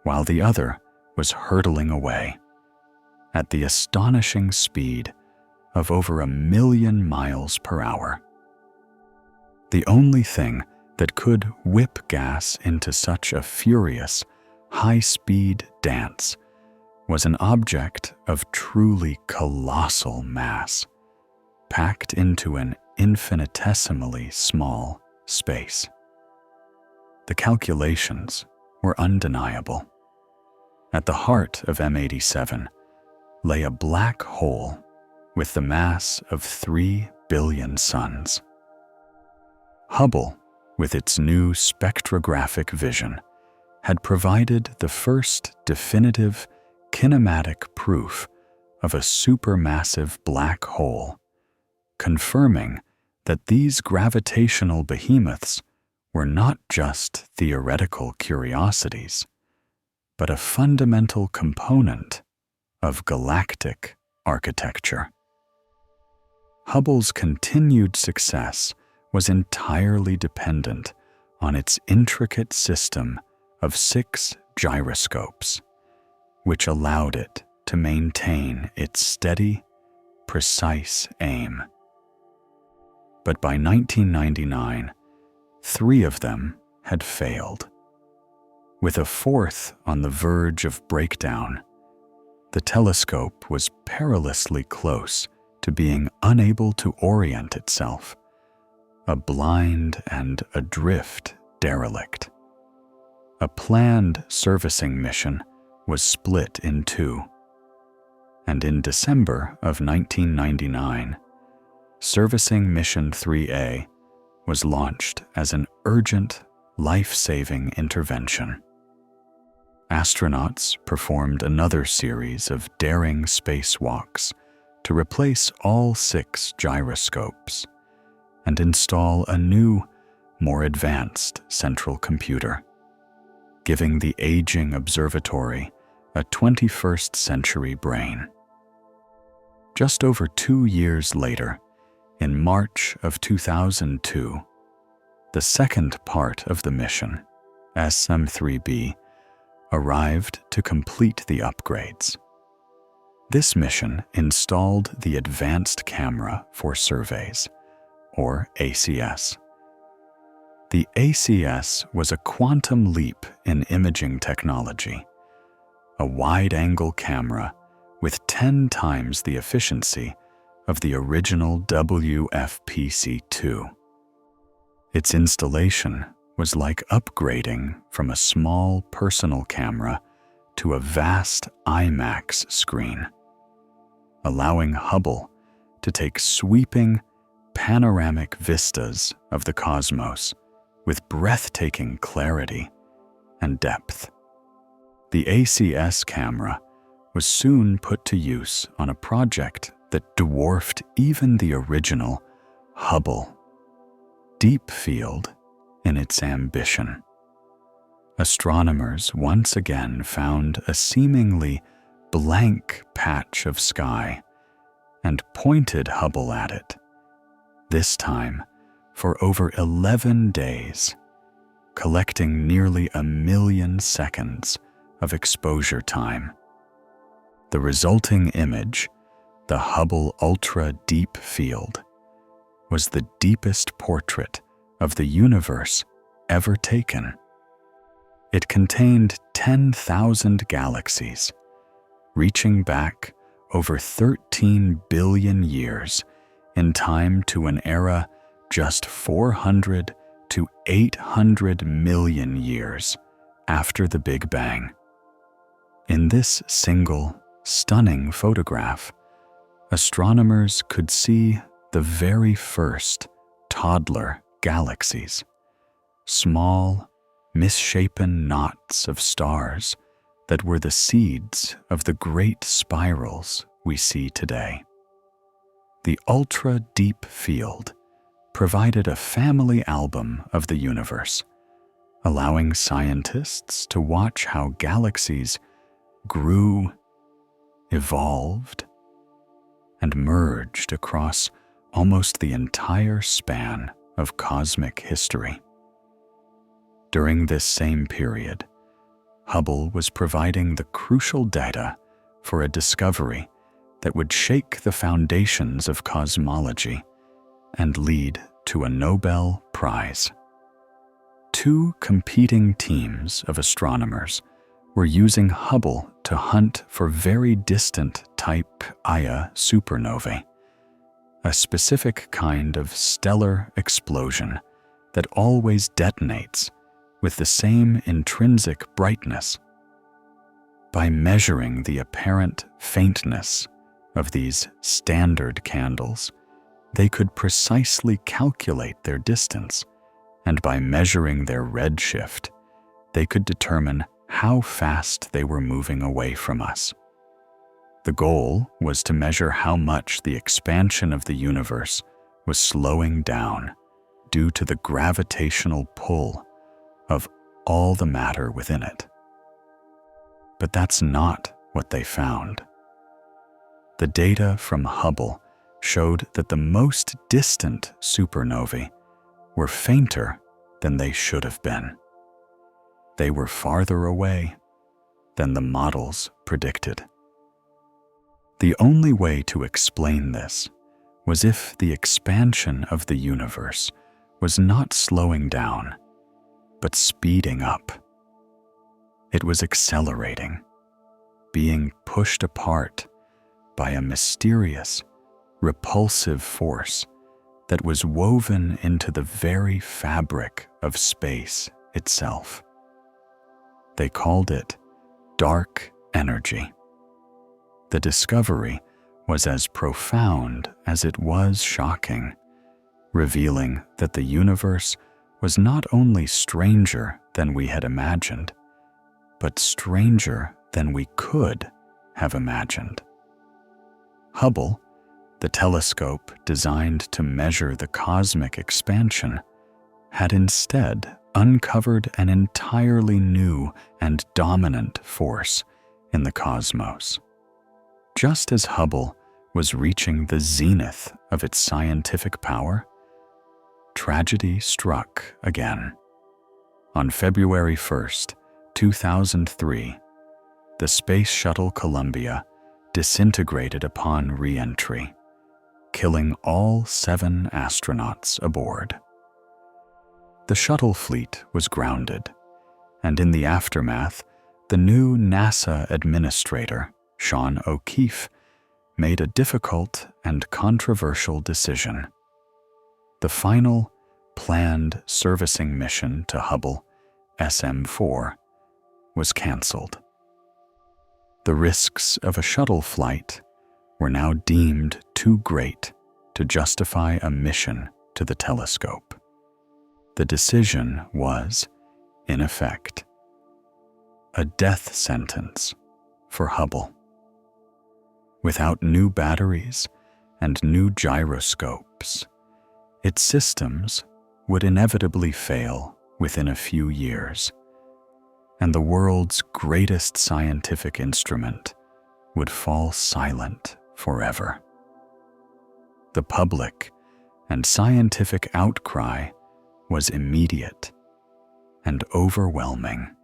while the other was hurtling away at the astonishing speed of over 1,000,000 miles per hour. The only thing that could whip gas into such a furious, high-speed dance was an object of truly colossal mass, packed into an infinitesimally small space. The calculations were undeniable. At the heart of M87 lay a black hole with the mass of 3 billion suns. Hubble, with its new spectrographic vision, had provided the first definitive kinematic proof of a supermassive black hole, confirming that these gravitational behemoths were not just theoretical curiosities, but a fundamental component of galactic architecture. Hubble's continued success was entirely dependent on its intricate system of 6 gyroscopes, which allowed it to maintain its steady, precise aim. But by 1999, 3 of them had failed. With a 4th on the verge of breakdown, the telescope was perilously close to being unable to orient itself, a blind and adrift derelict. A planned servicing mission was split in 2, and in December of 1999, Servicing Mission 3A was launched as an urgent, life-saving intervention. Astronauts performed another series of daring spacewalks to replace all 6 gyroscopes and install a new, more advanced central computer, giving the aging observatory a 21st century brain. Just over 2 years later, in March of 2002, the second part of the mission, SM-3B, arrived to complete the upgrades. This mission installed the Advanced Camera for Surveys, or ACS. The ACS was a quantum leap in imaging technology, a wide-angle camera with 10 times the efficiency of the original WFPC-2. Its installation was like upgrading from a small personal camera to a vast IMAX screen, allowing Hubble to take sweeping, panoramic vistas of the cosmos with breathtaking clarity and depth. The ACS camera was soon put to use on a project that dwarfed even the original Hubble, Deep Field in its ambition. Astronomers once again found a seemingly blank patch of sky and pointed Hubble at it, this time for over 11 days, collecting nearly 1 million seconds of exposure time. The resulting image, the Hubble Ultra Deep Field, was the deepest portrait of the universe ever taken. It contained 10,000 galaxies, reaching back over 13 billion years in time to an era just 400 to 800 million years after the Big Bang. In this single, stunning photograph, astronomers could see the very first toddler galaxies, small, misshapen knots of stars that were the seeds of the great spirals we see today. The ultra-deep field provided a family album of the universe, allowing scientists to watch how galaxies grew, evolved, and merged across almost the entire span of cosmic history. During this same period, Hubble was providing the crucial data for a discovery that would shake the foundations of cosmology and lead to a Nobel Prize. Two competing teams of astronomers were using Hubble to hunt for very distant type Ia supernovae, a specific kind of stellar explosion that always detonates with the same intrinsic brightness. By measuring the apparent faintness of these standard candles, they could precisely calculate their distance, and by measuring their redshift, they could determine how fast they were moving away from us. The goal was to measure how much the expansion of the universe was slowing down due to the gravitational pull of all the matter within it. But that's not what they found. The data from Hubble showed that the most distant supernovae were fainter than they should have been. They were farther away than the models predicted. The only way to explain this was if the expansion of the universe was not slowing down, but speeding up. It was accelerating, being pushed apart by a mysterious, repulsive force that was woven into the very fabric of space itself. They called it dark energy. The discovery was as profound as it was shocking, revealing that the universe was not only stranger than we had imagined, but stranger than we could have imagined. Hubble, the telescope designed to measure the cosmic expansion, had instead uncovered an entirely new and dominant force in the cosmos. Just as Hubble was reaching the zenith of its scientific power, tragedy struck again. On February 1st, 2003, the Space Shuttle Columbia disintegrated upon re-entry, killing all 7 astronauts aboard. The shuttle fleet was grounded, and in the aftermath, the new NASA administrator, Sean O'Keefe, made a difficult and controversial decision. The final, planned servicing mission to Hubble, SM-4, was canceled. The risks of a shuttle flight were now deemed too great to justify a mission to the telescope. The decision was, in effect, a death sentence for Hubble. Without new batteries and new gyroscopes, its systems would inevitably fail within a few years, and the world's greatest scientific instrument would fall silent forever. the public, and scientific outcry was immediate and overwhelming.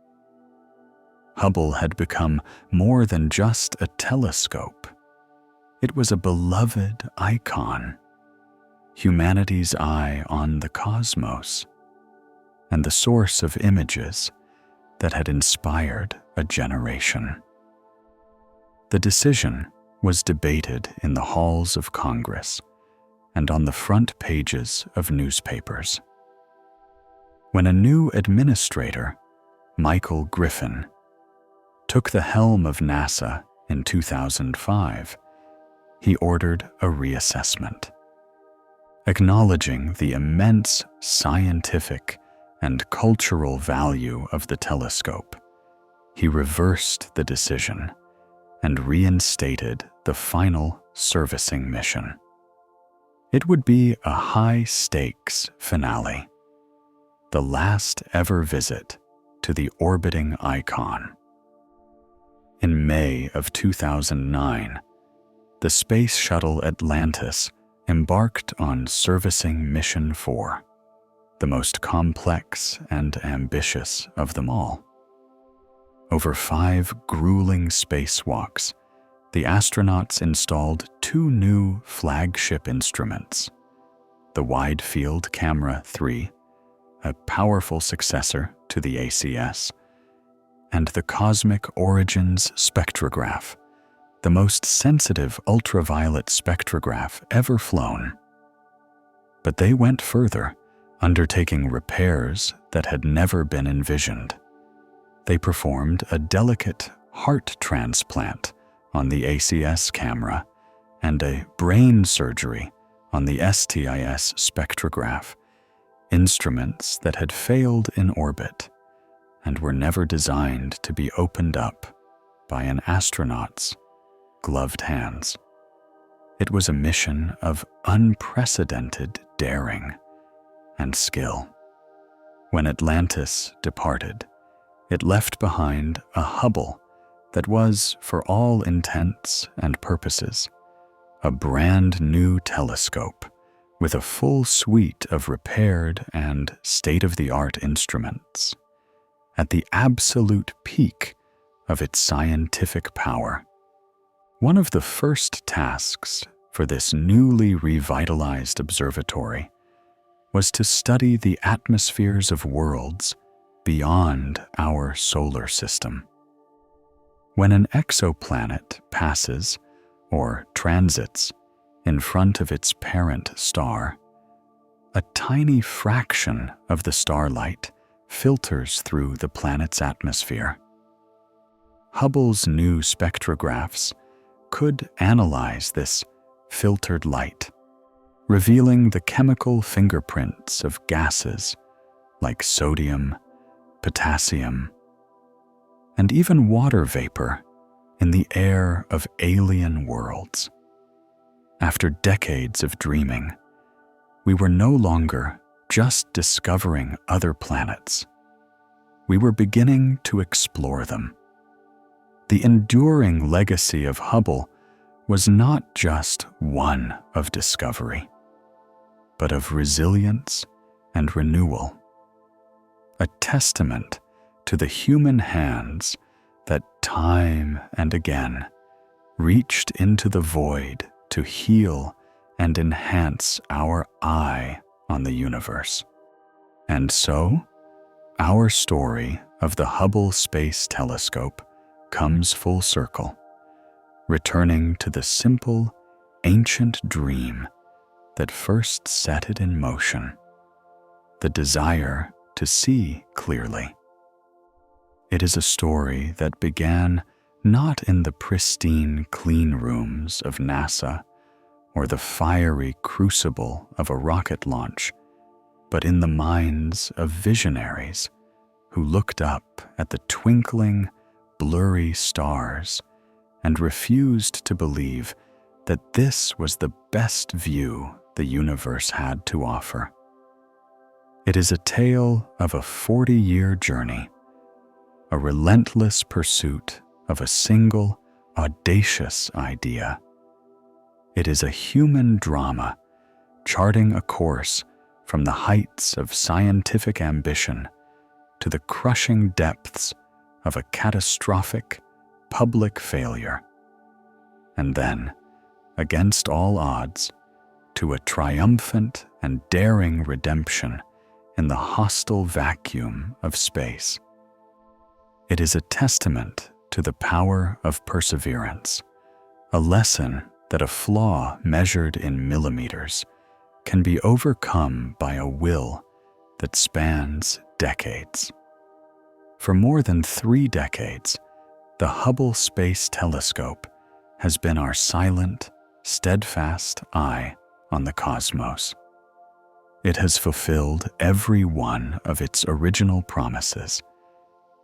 Hubble had become more than just a telescope. It was a beloved icon, humanity's eye on the cosmos, and the source of images that had inspired a generation. The decision was debated in the halls of Congress and on the front pages of newspapers. When a new administrator, Michael Griffin, took the helm of NASA in 2005, he ordered a reassessment. Acknowledging the immense scientific and cultural value of the telescope, he reversed the decision and reinstated the final servicing mission. It would be a high-stakes finale, the last ever visit to the orbiting icon. In May of 2009, the Space Shuttle Atlantis embarked on Servicing Mission 4, the most complex and ambitious of them all. Over 5 grueling spacewalks, the astronauts installed 2 new flagship instruments, the Wide Field Camera 3, a powerful successor to the ACS, and the Cosmic Origins Spectrograph, the most sensitive ultraviolet spectrograph ever flown. But they went further, undertaking repairs that had never been envisioned. They performed a delicate heart transplant on the ACS camera and a brain surgery on the STIS spectrograph, instruments that had failed in orbit and were never designed to be opened up by an astronaut's gloved hands. It was a mission of unprecedented daring and skill. When Atlantis departed, it left behind a Hubble that was, for all intents and purposes, a brand new telescope with a full suite of repaired and state-of-the-art instruments, at the absolute peak of its scientific power. One of the first tasks for this newly revitalized observatory was to study the atmospheres of worlds beyond our solar system. When an exoplanet passes or transits in front of its parent star, a tiny fraction of the starlight filters through the planet's atmosphere. Hubble's new spectrographs could analyze this filtered light, revealing the chemical fingerprints of gases like sodium, potassium, and even water vapor in the air of alien worlds. After decades of dreaming, we were no longer just discovering other planets. We were beginning to explore them. The enduring legacy of Hubble was not just one of discovery, but of resilience and renewal, a testament to the human hands that time and again reached into the void to heal and enhance our eye on the universe. And so, our story of the Hubble Space Telescope comes full circle, returning to the simple, ancient dream that first set it in motion, the desire to see clearly. It is a story that began not in the pristine clean rooms of NASA or the fiery crucible of a rocket launch, but in the minds of visionaries who looked up at the twinkling, blurry stars and refused to believe that this was the best view the universe had to offer. It is a tale of a 40-year journey, a relentless pursuit of a single, audacious idea. It is a human drama charting a course from the heights of scientific ambition to the crushing depths of a catastrophic public failure, and then, against all odds, to a triumphant and daring redemption in the hostile vacuum of space. It is a testament to the power of perseverance, a lesson that a flaw measured in millimeters can be overcome by a will that spans decades. For more than 3 decades, the Hubble Space Telescope has been our silent, steadfast eye on the cosmos. It has fulfilled every one of its original promises,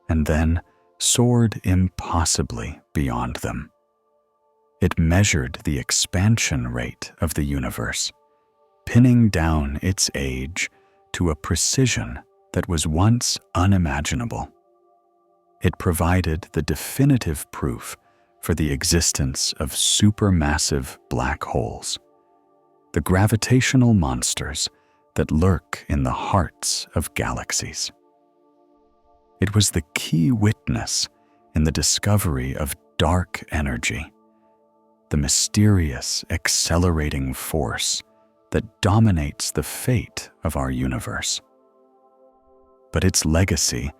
and then soared impossibly beyond them. It measured the expansion rate of the universe, pinning down its age to a precision that was once unimaginable. It provided the definitive proof for the existence of supermassive black holes, the gravitational monsters that lurk in the hearts of galaxies. It was the key witness in the discovery of dark energy, the mysterious accelerating force that dominates the fate of our universe. But its legacy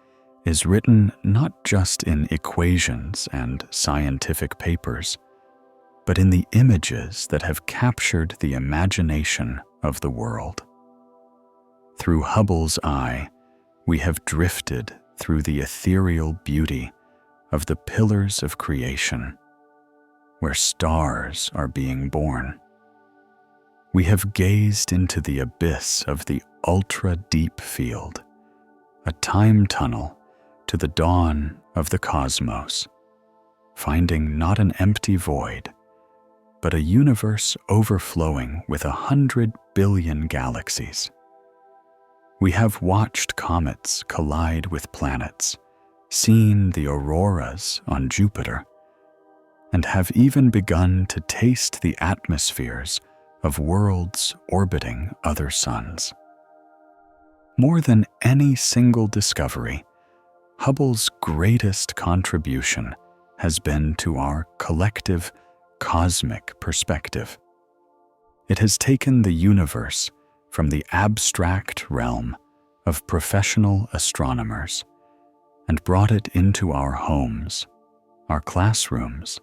is written not just in equations and scientific papers, but in the images that have captured the imagination of the world. Through Hubble's eye, we have drifted through the ethereal beauty of the pillars of creation, where stars are being born. We have gazed into the abyss of the ultra-deep field, a time tunnel to the dawn of the cosmos, finding not an empty void, but a universe overflowing with 100 billion galaxies. We have watched comets collide with planets, seen the auroras on Jupiter, and have even begun to taste the atmospheres of worlds orbiting other suns. More than any single discovery, Hubble's greatest contribution has been to our collective cosmic perspective. It has taken the universe from the abstract realm of professional astronomers and brought it into our homes, our classrooms,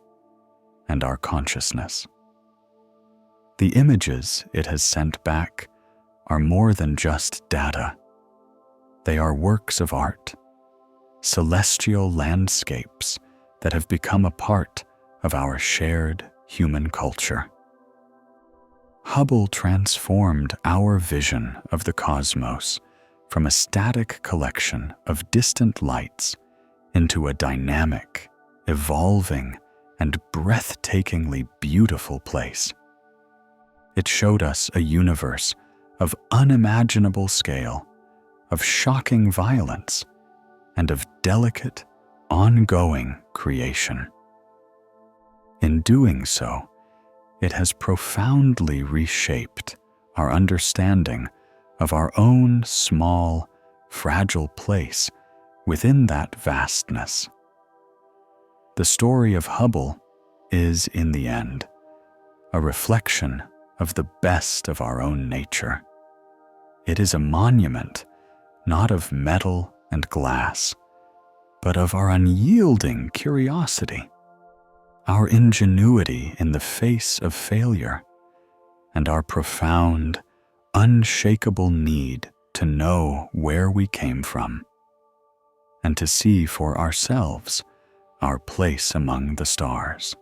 and our consciousness. The images it has sent back are more than just data. They are works of art, celestial landscapes that have become a part of our shared human culture. Hubble transformed our vision of the cosmos from a static collection of distant lights into a dynamic, evolving, and breathtakingly beautiful place. It showed us a universe of unimaginable scale, of shocking violence, and of delicate, ongoing creation. In doing so, it has profoundly reshaped our understanding of our own small, fragile place within that vastness. The story of Hubble is, in the end, a reflection of the best of our own nature. It is a monument, not of metal and glass, but of our unyielding curiosity, our ingenuity in the face of failure, and our profound, unshakable need to know where we came from, and to see for ourselves our place among the stars.